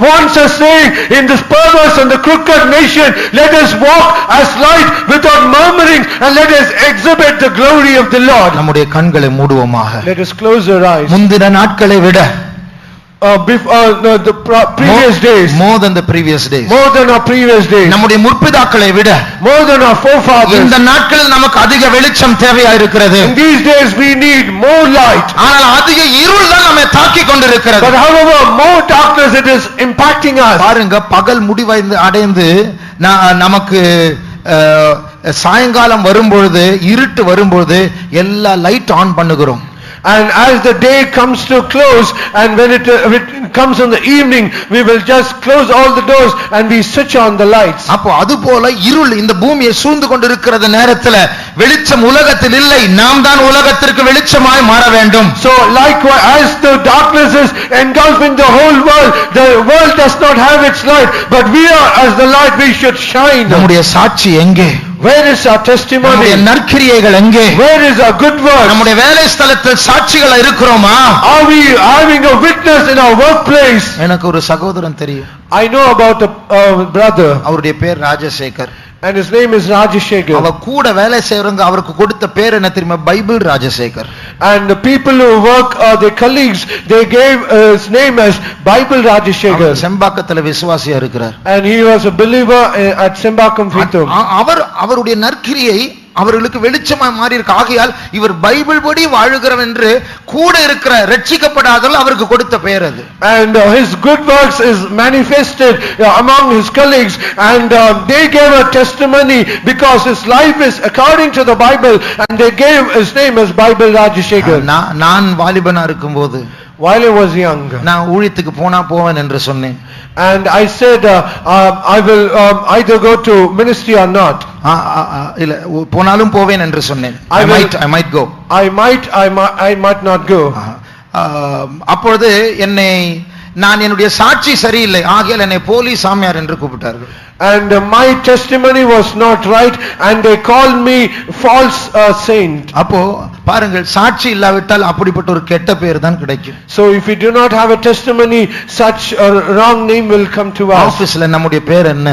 wants us saying, in this perverse and the crooked nation, let us walk as light without murmuring, and let us exhibit the glory of the Lord. நம்முடைய கண்களை மூடுவோமாக. Let us close our eyes. முந்தின நாட்களை விட, the previous days, more than the previous days, more than our previous days, நம்முடைய முற்பிதாக்களை விட more than our forefathers, இந்த நாட்களில் நமக்கு அதிக வெளிச்சம் தேவையா இருக்கிறது. in these days we need more light. ஆனால் அதிக இருள் தான் நம்மை தாக்கிக் கொண்டிருக்கிறது. But however, more darkness it is impacting us. பாருங்க, பகல் முடிவைந்து அடைந்து நமக்கு சாயங்காலம் வரும்பொழுது, இருட்டு வரும்பொழுது எல்லா லைட் ஆன் பண்ணுகிறோம். And as the day comes to close, and when it comes in the evening, we will just close all the doors and we switch on the lights. அப்போ அதுபோல இருள் இந்த பூமியை சூழ்ந்து கொண்டிருக்கிறது நேரத்தில் வெளிச்சம் உலகத்தில் இல்லை, நாம் தான் உலகத்திற்கு வெளிச்சமாய் மாற வேண்டும். So likewise, as the darkness is engulfing the whole world does not have its light, but we are as the light, we should shine. நம்முடைய சாட்சி எங்கே? Where is our testimony? நம்முடைய நற்கிரியைகள் எங்கே? Where is our good works? நம்முடைய வேலை ஸ்தலத்தில் சாட்சிகளா இருக்கிறோமா? Are we having a witness in our workplace? எனக்கு ஒரு சகோதரன் தெரியும். I know about a brother, அவருடைய பேர் Rajasekar. and his name is Rajashekhar. அவ கூட வேலை செய்யறவங்க அவருக்கு கொடுத்த பேர் என்ன தெரியுமா? Bible Rajasekar. And the people who work, their colleagues, they gave his name as Bible Rajashekhar. செம்பாக்கத்துல விசுவாசியா இருக்கிறார். And he was a believer at Sembakam Fithum. அவருடைய நற்கிரியை அவர்களுக்கு வெளிச்சமாய் மாறி இருக்கு. ஆகையால் இவர் பைபிள் படி வாழுகிறவர் என்று கூட இருக்கிற ரட்சிக்கப்படாதவர்கள் அவருக்கு கொடுத்த பெயர் அது. And his good works is manifested among his colleagues, and they gave a testimony because his life is according to the Bible, and they gave his name as Bible Rajashekhar. நான் வாலிபனா இருக்கும்போது, while I was young, நான் ஊழியத்துக்கு போனா போவேன் என்று சொன்னேன். and I said I will either go to ministry or not. இல்ல போனாலும் போவேன் என்று சொன்னேன். I might go. I might not go. அப்பொழுது நான் என்னுடைய சாட்சி சரியில்லை, ஆகையால் என்னை போலி சாமியார் என்று கூப்பிட்டார்கள். And my testimony was not right, and they called me false saint. அப்போ பாருங்கள், சாட்சி இல்லாவிட்டால் அப்படிப்பட்ட ஒரு கெட்ட பெயர் தான் கிடைக்கும். So if we do not have a testimony, such a wrong name will come to us. ஆபீஸ்ல நம்முடைய பேர் என்ன?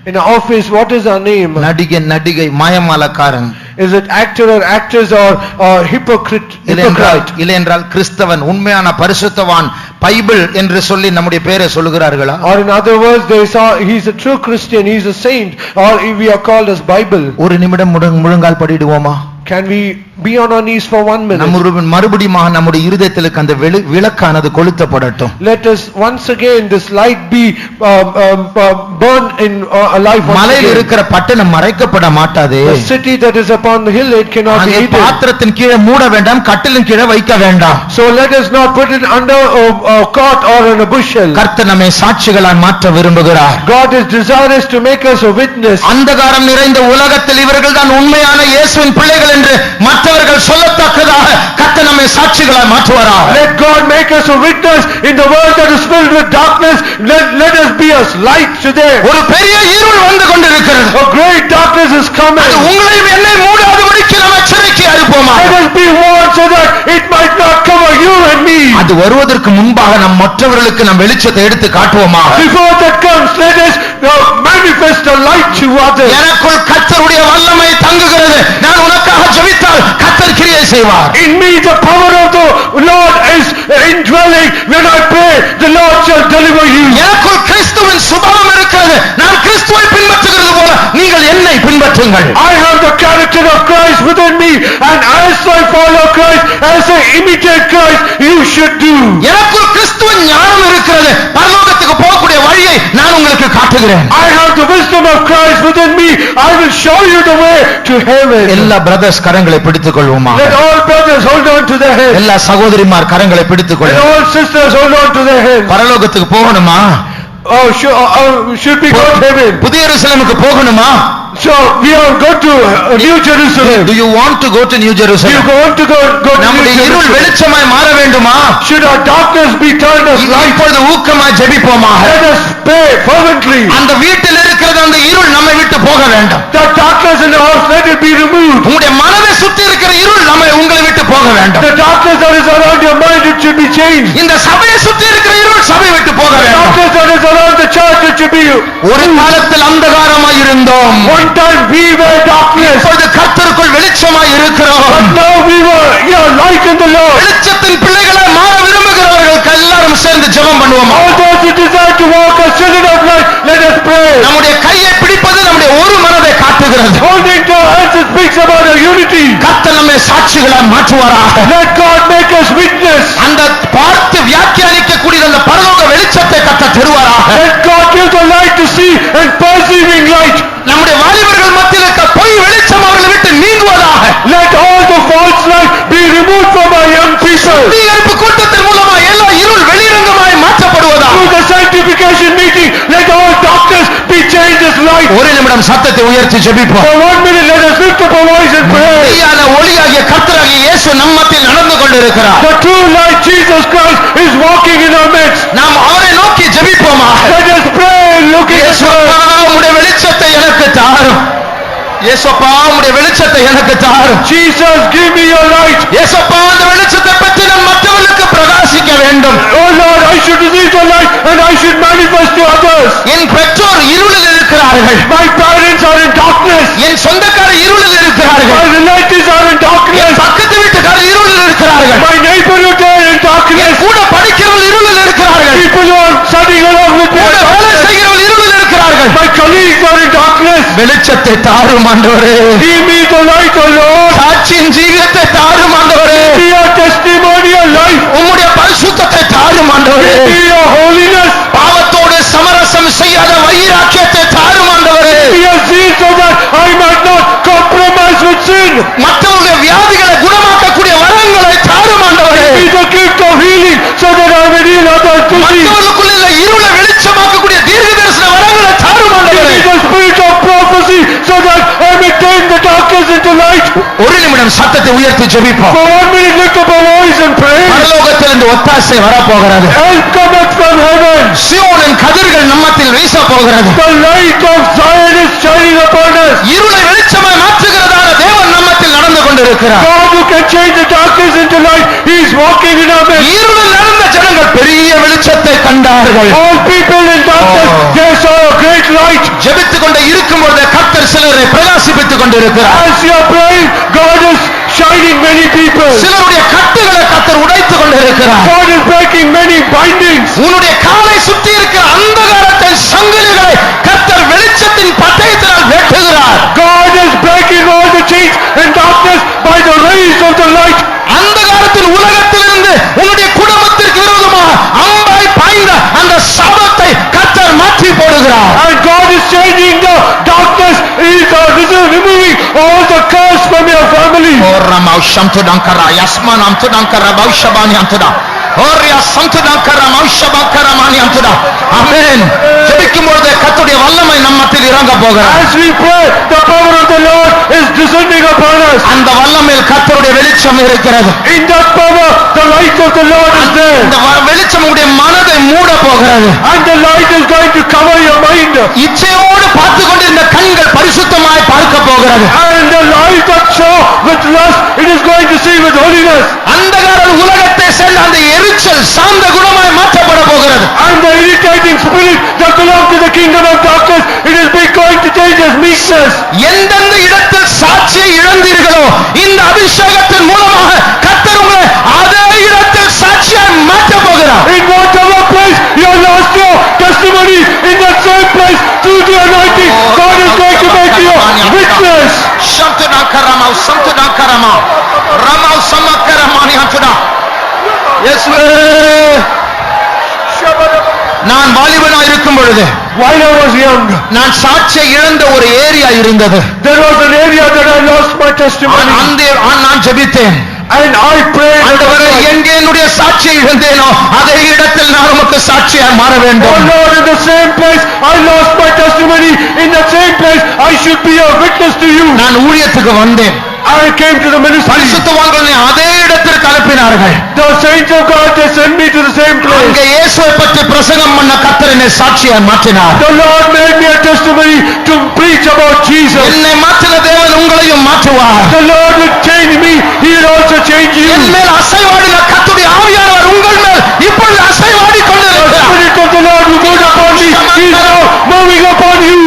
In our office, what is our name? நடிகை, மாயமாலக்காரன். Is it actor or actress or hypocrite? இல்லை என்றால் கிறிஸ்தவன், உண்மையான பரிசுத்தவான், பைபிள் என்று சொல்லி நம்முடைய பேரை சொல்லுகிறார்களா? Or in other words, they saw he's a true Christian, he's a saint, or we are called as Bible. ஒரு நிமிடம் முழங்கால் படிடுவோமா? Can we be on our knees for 1 minute? மறுபடியும் நம்முடைய இருதயத்திற்கு அந்த விளக்கானது கொளுத்தப்படட்டும். Let us once again this light be burned in a life. மலையில் இருக்கிற பட்டணம் மறைக்கப்பட மாட்டாது. The city that is upon the hill, it cannot be hidden. பாத்திரத்தின் கீழே மூட வேண்டாம், கட்டிலின் கீழே வைக்க வேண்டாம். So let us not put it under a cot or in a bushel. கர்த்தர் நம்மை சாட்சிகளாய் மாற்ற விரும்புகிறார். God is desirous to make us a witness. அந்தகாரம் நிறைந்த உலகத்தில் இவர்கள் தான் உண்மையான இயேசுவின் பிள்ளைகள் என்று மற்றவர்கள் சொல்லத்தக்கதாக கர்த்தர் நம்மை சாட்சிகளாய் மாற்றுவாராக. Let God make us a witness in the world that is filled with darkness. Let us be as light today. ஒரு பெரிய இருள் வந்து கொண்டிருக்கிறது. A great darkness is coming. அது உங்களையும் என்னை மூடாதபடிக்கு நாம் எச்சரிக்கையா இருப்போமா? Let us be warned so that it might not cover you and me. அது வருவதற்கு முன்பாக நாம் மற்றவர்களுக்கு நம் வெளிச்சத்தை எடுத்து காட்டுவோமா? Before that comes, let us manifest the light to others. எனக்குள் கர்த்தருடைய வல்லமை தங்குகிறது. நான் உனக்காக ஜெபித்தால் கர்த்தர் கிரியை செய்வார். In me the power of the Lord is indwelling. When I pray, the Lord shall deliver you. எனக்குள் கிறிஸ்துவின் சுபாவம் இருக்கிறது. நான் கிறிஸ்துவை பின்பற்றுகிறது போல நீங்கள் என்னை பின்பற்றுங்கள். I have the character of Christ within me, and as I follow Christ, as I imitate Christ, you should do. எனக்குள் கிறிஸ்துவின் ஞானம் இருக்கிறது. பரலோகத்துக்கு போகக்கூடிய வழியை நான் உங்களுக்கு காட்டுகிறேன். I have the wisdom of Christ within me. I will show you the way to heaven. எல்லா பிரதர்ஸ் கரங்களை பிடித்துக் கொள்வோமா? Let all brothers hold on to their heads. எல்லா சகோதரிமார் கரங்களை பிடித்துக் Let கொள்ளுங்கள். all sisters hold on to their heads. பரலோகத்துக்கு போகணுமா? Should we go to heaven? புதிய எருசலேமுக்கு போகணுமா? So we are going to New Jerusalem. Do you want to go to New Do you Jerusalem? want to go to New நம்முடைய இருள் Jerusalem? வெளிச்சமாய் மாற வேண்டுமா? Should our darkness be turned as light? இப்பொழுது ஊக்கமாய் ஜெபிப்போமாக. Let us pray fervently. அந்த வீட்டில் இருக்கிறது அந்த இருள் நம்மை விட்டு போக வேண்டும். The darkness in the house, let it be removed. உங்களுடைய மனதை சுற்றி இருக்கிற இருள் உங்களை விட்டு போக வேண்டும். The darkness that is around your mind, it should be changed. இந்த சபையை சுற்றி இருக்கிற இருள் சபை விட்டு போக The வேண்டும். darkness that is around the church, it should be. ஒரு காலத்தில் அந்தகாரமாய் இருந்தோம். One time we were darkness. இப்பொழுது கர்த்தருக்குள் வெளிச்சமாய் இருக்கிறோம். But now we were light in the Lord. வெளிச்சத்தின் பிள்ளைகளாய் மாற விரும்புகிறவர்களுக்கு எல்லாரும் சேர்ந்து ஜெபம் பண்ணுவோம். All those who desire to walk as children of light, let us pray. நம்முடைய கையை பிடிப்பது நம்முடைய ஒரு மனதை காட்டுகிறது. Holding to our hands, it speaks about our unity. கர்த்தர் நம்மை சாட்சிகளாய் மாற்றுவாராக. Let God make us witness. அந்த பார்த்து வியாக்கியானிக்கக்கூடிய அந்த பரலோக வெளிச்சத்தை கர்த்தர் தருவாராக. Let God give the light to see and perceiving light. நம்முடைய வாலிபர்கள் மத்தியில் இருக்க பொய் வெளிச்சம் அவர்களை விட்டு நீங்குவதாக. Let all the false light be removed from our young people. சுத்திகரிப்பு கூட்டத்தின் மூலமா எல்லா இருள் வெளிரங்கமாய் மாற்றப்படுவதாக. Through the sanctification meeting, let all darkness be changed as light. ஒரு நிமிடம் சத்தத்தை உயர்த்தி ஜெபிப்போம். For 1 minute, let us lift up our voice and pray. மெய்யான ஒளியாகிய கர்த்தராகிய இயேசு நம்ம மத்தியில் நடந்து கொண்டிருக்கிறார். The true light, Jesus Christ, is walking in our midst. நாம் அவரை நோக்கி ஜெபிப்போமாக. Let us pray, looking at இயேசுப்பா God. உம்முடைய வெளிச்சத்தை எனக்கு தாரும். இயேசுப்பா உம்முடைய வெளிச்சத்தை எனக்கு தாரும். Jesus, give me your light. இயேசுப்பா அந்த வெளிச்சத்தை பற்றி நான் மற்றவர்களுக்கு பிரகாசிக்க வேண்டும். Oh Lord, I should receive the light and I should manifest to others. என் பெற்றோர் இருளில் இருக்கிறார்கள். My parents are in darkness. என் சொந்தக்காரர் இருளில் இருக்கிறார்கள். My relatives are in N darkness. பக்கத்து வீட்டுக்காரர் இருளில் இருக்கிறார்கள். My neighborhood are in darkness. கூட படிக்கிறவர்கள் இருளில் இருக்கிறார்கள். People who are studying along with me கூட are வேலை darkness. செய்கிறவர்கள் இருளில் இருக்கிறார்கள். My colleagues are in darkness. வெளிச்சத்தை தாரும் ஆண்டவரே. Give me the light, O Lord. சாட்சியின் ஜீவியத்தை தாரும் ஆண்டவரே. Be your testimonial life. உம்முடைய பரிசுத்தத்தை தாரும் ஆண்டவரே. Be your holiness. பாவத்தோடு சமரசம் செய்யாத வைராக்கியத்தை தாரும் ஆண்டவரே. Be your zeal so that I might not compromise with sin. மற்றவருடைய வியாதிகளை குணமாக்கக்கூடிய வரங்களை தாரும் ஆண்டவரே. Be the gift of healing so that I may heal others to thee. மற்றவர்களுக்குள்ள இந்த இருளை வெளிச்சமாக்கக்கூடிய தீர்க்கதரிசன வரங்களை தாரும் Give ஆண்டவரே. me the spirit of prophecy so that I may turn the darkness into light. ஒரு நிமிடம் சத்தத்தை உயர்த்தி ஜெபிப்போம். For 1 minute, lift up our voice and pray. பரலோகத்திலிருந்து ஒத்தாசை வரப்போகிறது. Help cometh from heaven. சீயோனின் கதிர்கள் நம்மத்தில் வீச போகிறது. The light of Zion is shining upon us. இருளை வெளிச்சமாய் மாற்றுகிறதான தேவன் நம்மத்தில் நடந்து கொண்டிருக்கிறார். God who can change the darkness into light, He is walking in our midst. இருளில் நடந்த ஜனங்கள் பெரிய வெளிச்சத்தை கண்டார்கள். All people in darkness, they saw a great light. ஜெபித்துக் கொண்டே இருக்கும்போது கர்த்தர் சிலரை பிரகாசிப்பித்துக் கொண்டிருக்கிறார். As you are praying, God is shining many people. சிலருடைய கட்டுகளை கர்த்தர் உடைத்துக் கொண்டிருக்கிறார். God is breaking many bindings. உன்னுடைய காலை சுற்றி இருக்கிற அந்தகாரத்தை சங்கிலிகளை கர்த்தர் வெளிச்சத்தின் பட்டயத்தினால் வெட்டுகிறார். God is breaking all the chains and darkness by the rays of the light. அந்தகாரத்தின் உலகத்திலிருந்து உன்னுடைய குடும்பத்திற்கு விரோதமாக அம்பாய் பாய்ந்த அந்த சாபத்தை கர்த்தர் மாற்றி போடுகிறார். And God is changing the darkness. He is removing all the curse from your family. ஓரமா சம்துடங்கரா யஸ்மான் அம்துடங்கரா பௌஷபானி அம்துடா ஓரியா சம்துடங்கரா மௌஷபங்கரா மானி அம்துடா. ஆமென். ஜெபிக்கும்போது கர்த்தருடைய வல்லமை நம்மத்தில் இறங்க போகிறது. As we pray, the power of the Lord is descending upon us. அந்த வல்லமையில் கர்த்தருடைய வெளிச்சம் இருக்கிறது. In that power, the light of the Lord is there. இந்த வெளிச்சம் உடைய மனதை மூட போகிறது. And the light is going to cover your mind. இச்சையோடு பார்த்து கொண்டிருந்த கண்கள் பரிசுத்தமாய் பார்க்க போகிறது. And the light that saw with lust, it is going to see with holiness. அந்தகார உலகத்தை சேர்ந்த அந்த எரிச்சல் சாந்த குணமாய் மாற்றப்பட போகிறது. And the irritating spirit that belongs to the kingdom of darkness, it is going to change as meekness. எந்தெந்த இடத்தில் சாட்சியை இழந்தீர்களோ இந்த அபிஷேகத்தின் மூலமாக கர்த்தர் உங்களை அதே இடத்தில் சாட்சியாய் மாற்ற போகிறார். In whatever place your சம்துடாக்கரமா Rama சமக்கரமானியாத்துடா. இயேசுவே, நான் வாலிபனா இருக்கும் பொழுது, while I was young, நான் சாட்சியை இழந்த ஒரு ஏரியா இருந்தது. there was an area that I lost my testimony. நான் ஜெபித்தேன். And I prayed, ஆண்டவரே, எங்கே என்னுடைய சாட்சியை இழந்தேனோ அதே இடத்தில் நான் உமக்கு சாட்சியாய் மாற oh வேண்டும். Lord, in the same place I lost my testimony, in that same place I should be a witness to you. நான் ஊழியத்துக்கு வந்தேன். I came to the ministry. பரிசுத்தவான்களை அதே இடத்திற்கு அனுப்பினார்கள். The saints of God, they sent me to the same place. அங்கே இயேசுவை பற்றி பிரசங்கம் பண்ண கர்த்தர் என்னை சாட்சியாய் மாற்றினார். The Lord made me a testimony to preach about Jesus. என்னை மாற்றின தேவன் உங்களையும் மாற்றுவார். The Lord will change me, He will also change you. என் மேல் அசைவாடின கர்த்தருடைய ஆவியானவர் உங்கள் மேல் இப்பொழுது அசைவாடி The கொண்டிருக்கிறார். Spirit of the Lord will move upon me. He is now moving upon you.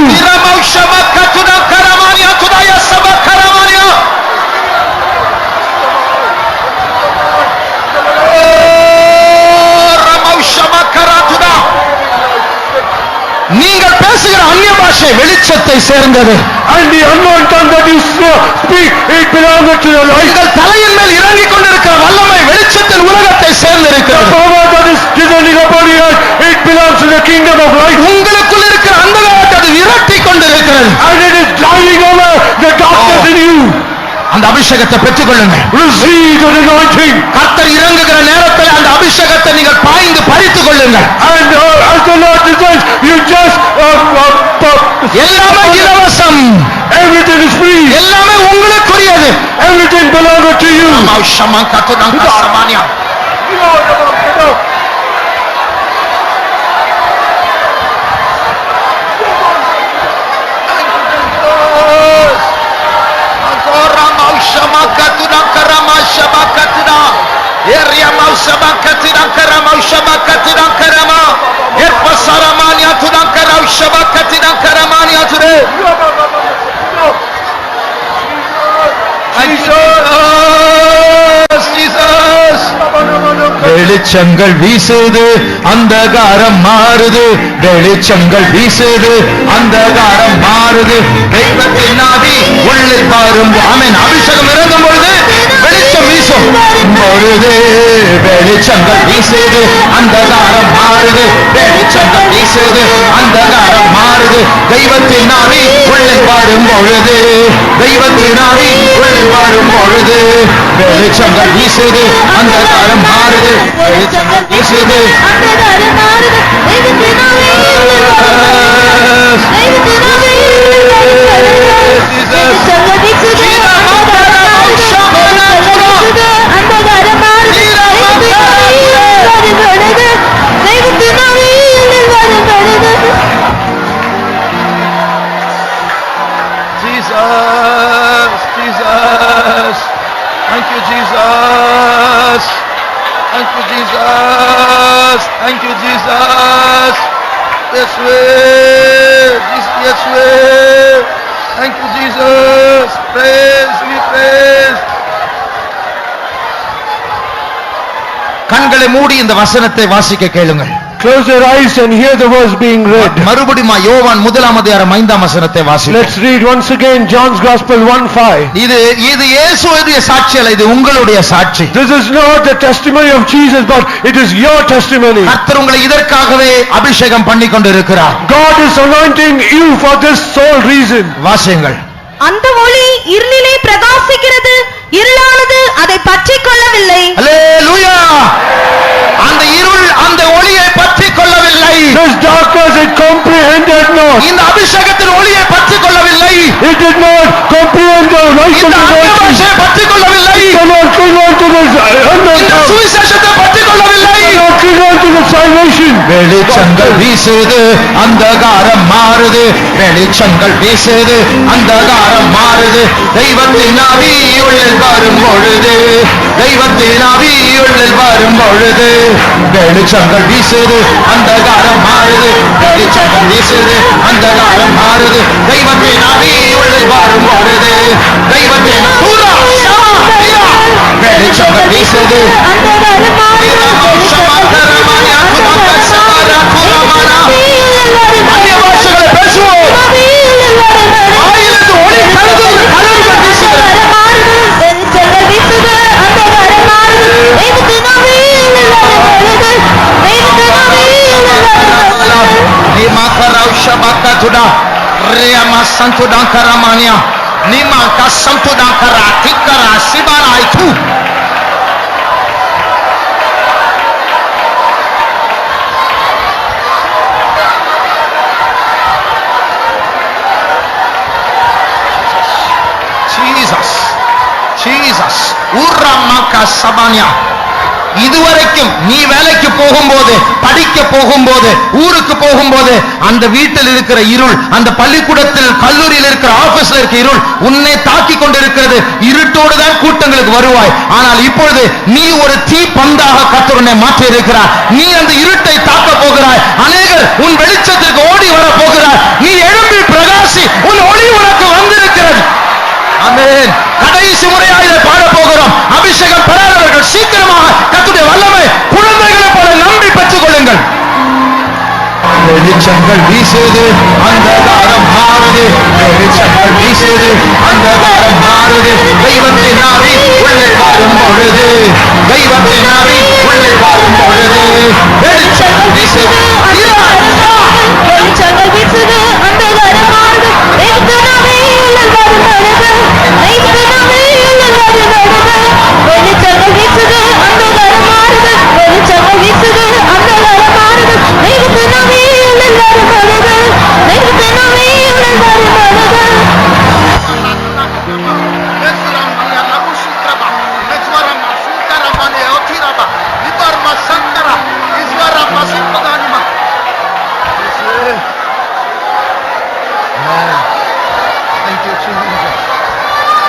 நீங்கள் பேசுகிற அந்நிய பாஷை வெளிச்சத்தை சேர்ந்தது. And the unknown tongue that you speak, it belongs to the light. உங்கள் தலையின் மேல் இறங்கிக் கொண்டிருக்கிற வல்லமை வெளிச்சத்தின் உலகத்தை The சேர்ந்திருக்கிறது. power that is descending upon the earth, it belongs to the kingdom of light. உங்களுக்குள் இருக்கிற அந்தகாரத்தை அது விரட்டி கொண்டிருக்கிறது. And it is driving over the darkness in you. அந்த அபிஷேகத்தை பெற்றுக் கொள்ளுங்கள். Receive the anointing. கர்த்தர் இறங்குகிற நேரத்தில் அந்த அபிஷேகத்தை நீங்கள் பாய்ந்து பறித்துக் கொள்ளுங்கள். And as the Lord desires, you just எல்லாமே இலவசம். everything is free. எல்லாமே உங்களுக்குரியது. Everything belongs to you. வெளிச்சங்கள் வீசுது, அந்தகாரம் மாறுது. வெளிச்சங்கள் வீசுது, அந்தகாரம் மாறுது. தெய்வத்தின் ஆவி உள்ளில் வரும். ஆமென். அபிஷேகம் இறங்கும் பொழுது வெளிச்சம் வீசும் பொழுது, வெளிச்சங்கள் வீசுது, அந்தகாரம் மாறுது. வெளிச்சங்கள் வீசுது, அந்தகாரம் மாறுது. தெய்வத்தின் ஆவி உள்ளில் வரும் பொழுது, தெய்வத்தின் ஆவி உள்ளில் வரும் பொழுது வெளிச்சங்கள் வீசுது, அந்தகாரம் மாறுது. வெளிச்சங்கள் வீசுது, அந்தகாரம் மாறுது. தெய்வத்தின் ஆவி உள்ளில் வரும் பொழுது, தெய்வத்தின் ஆவி உள்ளில் வரும் பொழுது வெளிச்சங்கள் வீசுது, அந்தகாரம் மாறுது. அந்தகாரம் மாறுது. தெய்வத்தின் ஆவி உள்ளில் வரும் பொழுது, தெய்வத்தின் ஆவி உள்ளில் வரும் பொழுது. Jesus, Jesus, thank you, Jesus, thank you, Jesus, thank you, Jesus. Yes, way, yes, way. Thank you, Jesus. Praise, we praise. கண்களை மூடி இந்த வசனத்தை வாசிக்க கேளுங்கள். Close your eyes and hear the verse being read. மறுபடியும் யோவான் 1:5 வசனத்தை வாசிப்போம். Let's read once again John's Gospel 1:5. இது இயேசுவுடைய சாட்சி அல்ல, இது உங்களுடைய சாட்சி. This is not the testimony of Jesus, but it is your testimony. கர்த்தர் உங்களை இதற்காகவே அபிஷேகம் பண்ணி கொண்டிருக்கிறார். God is anointing you for this sole reason. வாசியுங்கள். அந்த ஒளி இருளிலே பிரகாசிக்கிறது, இருளானது அதை பற்றிக் கொள்ளவில்லை. அல்லேலூயா. அந்த இருள் அந்த ஒளியை பற்றிக் கொள்ளவில்லை. This darkness it comprehended not. இந்த அபிஷேகத்தின் ஒளியை பற்றிக் கொள்ளவில்லை. It did not comprehend the light of இந்த the அந்நிய anointing. பாஷையை பற்றிக் கொள்ளவில்லை. It cannot cling on to this இந்த anointing. சுவிசேஷத்தை பற்றிக் கொள்ளவில்லை. It cannot cling on to the salvation. வெளிச்சங்கள் வீசுது, அந்தகாரம் மாறுது. வெளிச்சங்கள் வீசுது, அந்தகாரம் மாறுது. தெய்வத்தின் ஆவி உள்ளில் வரும் பொழுது, தெய்வத்தின் ஆவி உள்ளில் வரும் பொழுது வெளிச்சங்கள் வீசுது, அந்தகாரம் மாறுது. வெளிச்சங்கள் வீசுது, அந்தகாரம் மாறுது. தெய்வத்தின் ஆவி உள்ளில் வரும் பொழுது, தெய்வத்தின் வெளிச்சங்கள் வீசுது, அந்தகாரம் மாறுது. அந்நிய பாஷைகளை பேசுவோம். ஆயிரத்து ஒளி கலந்து கலந்து வீசுகிறது. santo dankaramania. Nima ka santo dankara tikara sibana itu. Jesus urramaka sabanya. இதுவரைக்கும் நீ வேலைக்கு போகும்போது, படிக்க போகும்போது, ஊருக்கு போகும்போது அந்த வீட்டில் இருக்கிற இருள், அந்த பள்ளிக்கூடத்தில் கல்லூரியில் இருக்கிற ஆபீஸ்ல இருக்கிற இருள் உன்னை தாக்கி கொண்டிருக்கிறது. இருட்டோடு தான் கூட்டங்களுக்கு வருவாய். ஆனால் இப்பொழுது நீ ஒரு தீ பந்தாக கர்த்தர் உன்னை மாற்றி இருக்கிறார். நீ அந்த இருட்டை தாக்க போகிறாய். அநேகர் உன் வெளிச்சத்திற்கு ஓடி வர போகிறார். நீ எழும்பி பிரகாசி, உன் ஒளி உனக்கு வந்திருக்கிறது. ஆமென். கடைசி முறையாக இதை பாட போகிறோம். அபிஷேகம் பெறாதவர்கள் சீக்கிரமாக கர்த்தருடைய வல்லமை குழந்தைகளை போல நம்பி பெற்றுக் கொள்ளுங்கள். வெளிச்சங்கள் வீசுது, அந்தகாரம் மாறுது. வெளிச்சங்கள் வீசுது, அந்தகாரம் மாறுது. தெய்வத்தின் ஆவி உள்ளே வரும் பொழுது, தெய்வத்தின் ஆவி உள்ளே வரும் பொழுது வெளிச்சங்கள் வீசுது, வெளிச்சங்கள் வீசுது, அந்தகாரம் மாறுது. தெய்வத்தின் ஆவி உள்ளே வரும் பொழுது, தெய்வத்தின் ஆவி உள்ளே வரும் பொழுது வெளிச்சங்கள் வீசுது, அந்தகாரம் மாறுது. வெளிச்சங்கள் வீசுது, அந்தகாரம் மாறுது. தெய்வத்தின் ஆவி உள்ளே வரும் பொழுது, தெய்வத்தின் ஆவி உள்ளே வரும் பொழுது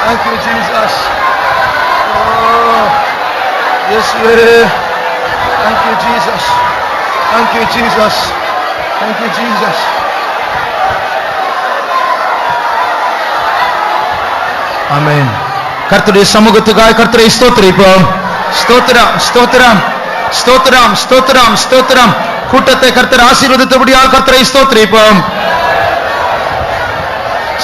Thank you, Jesus. Oh, yes, Lord. Thank you, Jesus. Thank you, Jesus. Thank you, Jesus. Amen. கர்த்தருடைய சமூகத்துக்காக கர்த்தரை ஸ்தோத்திரிப்போம். ஸ்தோத்திரம், ஸ்தோத்திரம், ஸ்தோத்திரம், ஸ்தோத்திரம், ஸ்தோத்திரம். கூட்டத்தை கர்த்தர் ஆசீர்வதித்தபடியால் கர்த்தரை ஸ்தோத்திரிப்போம்.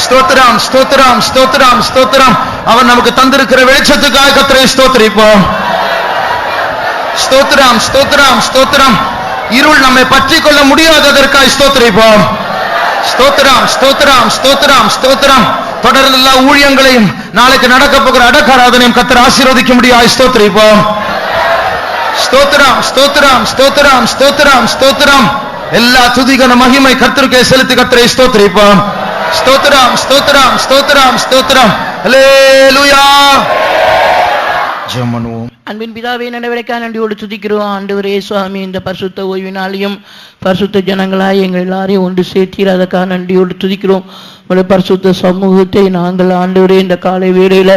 ஸ்தோத்திரம், ஸ்தோத்திரம், ஸ்தோத்திரம், ஸ்தோத்திரம். அவர் நமக்கு தந்திருக்கிற வெளிச்சத்துக்காக கர்த்தரை ஸ்தோத்திரிப்போம். ஸ்தோத்திரம், ஸ்தோத்திரம், ஸ்தோத்திரம். இருள் நம்மை பற்றிக் கொள்ள முடியாததற்காக ஸ்தோத்திரிப்போம். ஸ்தோத்திரம், ஸ்தோத்திரம், ஸ்தோத்திரம், ஸ்தோத்திரம். தொடர்ந்து எல்லா ஊழியங்களையும் நாளைக்கு நடக்க போகிற அடக்காராதனையும் கர்த்தர் ஆசீர்வதிக்க முடியாது ஸ்தோத்திரிப்போம். ஸ்தோத்திரம், ஸ்தோத்திரம், ஸ்தோத்திரம், ஸ்தோத்திரம், ஸ்தோத்திரம். எல்லா துதிகன மகிமை கர்த்தருக்கே செலுத்தி கர்த்தரை ஸ்தோத்திரிப்போம். ஸ்தோத்திரம், ஸ்தோத்திரம், ஸ்தோத்திரம், ஸ்தோத்திரம். அல்லேலூயா. ஜெபம் பண்ணுவோம். அன்பின் பிதாவே, நடவடிக்கைக்காக நன்றியோடு துதிக்கிறோம். ஆண்டவரே சுவாமி, இந்த பரிசுத்த ஓய்வினாலையும் பரிசுத்த ஜனங்களாய் எங்கள் எல்லாரையும் ஒன்று சேர்த்தீர். அதற்காக நன்றியோடு துதிக்கிறோம். உடைய பரிசுத்த சமூகத்தை நாங்கள் ஆண்டவரே இந்த காலை வேளையில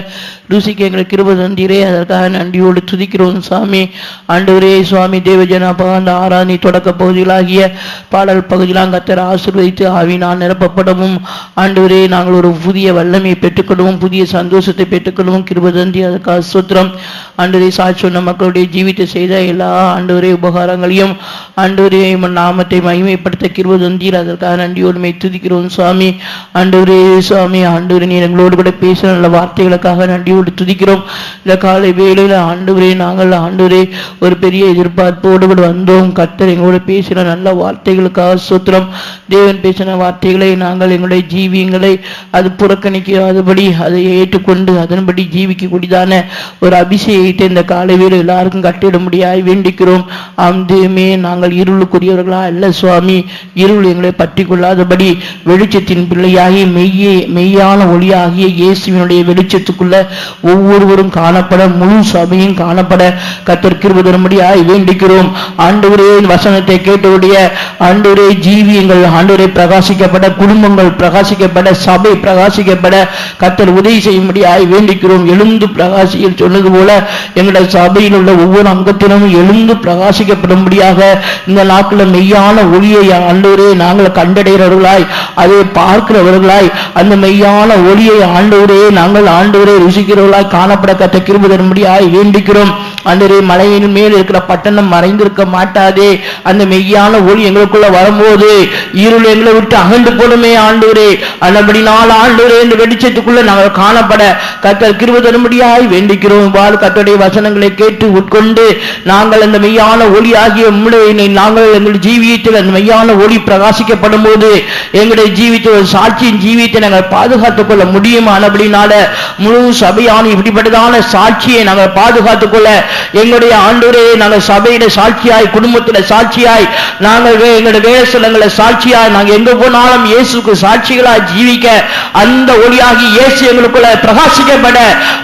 ருசிக்க எங்களுக்கு கிருபை தந்தீரே. அதற்காக நன்றியோடு துதிக்கிறோம் சாமி. ஆண்டவரே சுவாமி, தேவஜனப்பா அந்த ஆராதனை தொடக்க பகுதிகளாகிய பாடல் பகுதியெல்லாம் கர்த்தர் ஆசீர்வதித்து ஆவியினால் நிரப்பப்படவும், ஆண்டவரே நாங்கள் ஒரு புதிய வல்லமையை பெற்றுக்கொள்ளவும், புதிய சந்தோஷத்தை பெற்றுக்கொள்ளவும் கிருபை தந்தி. அதற்காக ஸ்தோத்திரம். ஆண்டவரே சாட்சி சொன்ன மக்களுடைய ஜீவித்தை செய்த எல்லா ஆண்டவரே உபகாரங்களையும் ஆண்டவரே நாமத்தை மகிமைப்படுத்த கிருபை தந்தீர். அதற்காக நன்றியோடுமை துதிக்கிறோம் சுவாமி. ஆண்டவரே சுவாமி, ஆண்டவரே நீர் எங்களோடு கூட பேசுகிற நல்ல வார்த்தைகளுக்காக நன்றியோடு துதிக்கிறோம். இந்த காலை வேளையில ஆண்டவரே நாங்கள் ஆண்டவரே ஒரு பெரிய எதிர்பார்ப்போடு கூட வந்தோம். கர்த்தர் எங்களோடு பேசின நல்ல வார்த்தைகளுக்காக ஸ்தோத்திரம். தேவன் பேசின வார்த்தைகளை நாங்கள் எங்களுடைய ஜீவியங்களை அது புறக்கணிக்காதபடி அதை ஏற்றுக்கொண்டு அதன்படி ஜீவிக்கக்கூடியதான ஒரு அபிஷேகத்தை இந்த காலை வேளை எல்லாருக்கும் கட்டிட முடியாய் வேண்டிக்கிறோம். ஆம்தேமே நாங்கள் இருளுக்குரியவர்களா அல்ல சுவாமி. இருள் எங்களை பற்றி கொள்ளாதபடி வெளிச்சத்தின் பிள்ளையாகி மெய்யான ஒளியாகிய இயேசுவினுடைய வெளிச்சத்துக்குள்ள ஒவ்வொருவரும் காணப்பட, முழு சபையும் காணப்பட கர்த்தர் கிருபை தரும்படியாய் வேண்டிக்கிறோம். ஆண்டவரே வசனத்தை கேட்டவுடைய ஆண்டவரே ஜீவியங்கள் ஆண்டவரே பிரகாசிக்கப்பட, குடும்பங்கள் பிரகாசிக்கப்பட, சபை பிரகாசிக்கப்பட கர்த்தர் உதவி செய்யும்படியாய் வேண்டிக்கிறோம். எழுந்து பிரகாசியில் சொன்னது போல எங்களுடைய சபையில் உள்ள ஒவ்வொரு அங்கத்திலும் எழுந்து பிரகாசிக்கப்படும்படியாக இந்த நாட்களில் மெய்யான ஒளியை ஆண்டவரே நாங்கள் கண்டடைகிறவர்களாய், அதை பார்க்கிறவர்களாய், அந்த மெய்யான ஒளியை ஆண்டவரே நாங்கள் ஆண்டவரே ருசிக்கிறவர்களாய் காணப்பட கர்த்தர் கிருபை தரும்படியாய் வேண்டிக்கிறோம். ஆண்டவரே மலையின் மேல் இருக்கிற பட்டணம் மறைந்திருக்க மாட்டாதே. அந்த மெய்யான ஒளி எங்களுக்குள்ள வரும்போது இருள் எங்களை விட்டு அகன்று போடுமே ஆண்டவரே. அந்தபடினால் ஆண்டவரே இந்த வெளிச்சத்துக்குள்ள நாங்கள் காணப்பட கர்த்தர் கிருபை தரும்படியாய் வேண்டிக்கிறோம். இவ்வாறு கர்த்தருடைய வசனங்களை கேட்டு உட்கொண்டு நாங்கள் அந்த மெய்யான ஒளியாகிய உம்முடைய நாங்கள் எங்கள் ஜீவியத்தில் அந்த மெய்யான ஒளி பிரகாசிக்கப்படும் போது எங்களுடைய ஜீவியத்தில் ஒரு சாட்சியின் ஜீவியத்தை நாங்கள் பாதுகாத்துக் கொள்ள முடியுமானபடினால முழு சபையான இப்படிப்பட்டதான சாட்சியை நாங்கள் பாதுகாத்துக் கொள்ள எங்களுடைய ஆண்டவரே நாங்கள் சபையிட சாட்சியாய், குடும்பத்தில சாட்சியாய், நாங்கள் எங்களுடைய வேலைஸ்தலங்கள சாட்சியாய், நாங்கள் எங்க போனாலும் இயேசுக்கு சாட்சிகளாய் ஜீவிக்க அந்த ஒளியாகி இயேசு எங்களுக்குள்ள பிரகாசிக்கப்பட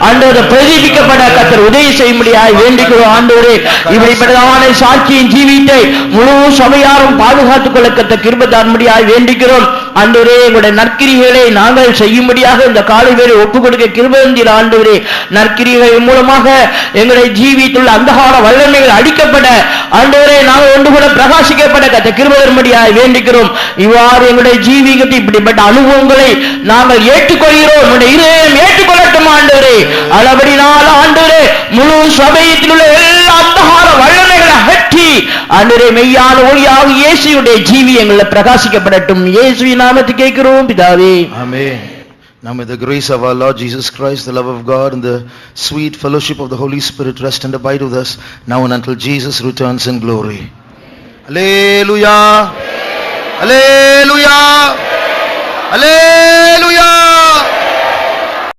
ஆண்டவரை பிரதிபிக்கப்பட கர்த்தர் உதவி செய்யும்படியாய் வேண்டிக்கிறோம். ஆண்டவரே இப்படிப்பட்டதான சாட்சியின் ஜீவித்தை முழு சபையாரும் பாதுகாத்துக் கொள்ள கர்த்தர் கிருபை தரும்படியாய் வேண்டிக்கிறோம். ஆண்டவரே எங்களுடைய நற்கிரிகளை நாங்கள் செய்யும்படியாக இந்த காலை வேளை ஒப்புக் கொடுக்க கிருபை தந்தீர். ஆண்டவரே நற்கிரிகள் மூலமாக எங்களுடைய ஜீவியத்தில் அந்தகார வல்லமைகள் அடிக்கப்பட ஆண்டவரே நாங்கள் ஒன்று கூட பிரகாசிக்கப்பட கர்த்தர் கிருபை தரும்படியாய் வேண்டிக்கிறோம். இவ்வாறு எங்களுடைய ஜீவியத்தை இப்படிப்பட்ட அனுபவங்களை நாங்கள் ஏற்றுக்கொள்கிறோம். உங்களுடைய இதயம் ஏற்றுக்கொள்ளட்டும் ஆண்டவரே. அளபடினால் ஆண்டவரே முழு சபையத்தில் உள்ள எல்லா அந்தகார வல்லமைகளை அகற்றி ஆண்டவரே மெய்யான ஒளியாக இயேசுவுடைய ஜீவியங்களை பிரகாசிக்கப்படட்டும். இயேசுவின் நாமத்தில் கேட்கிறோம் பிதாவே. Amen. Now may the grace of our Lord Jesus Christ, the love of God, and the sweet fellowship of the Holy Spirit rest and abide with us now and until Jesus returns in glory. Hallelujah. Hallelujah.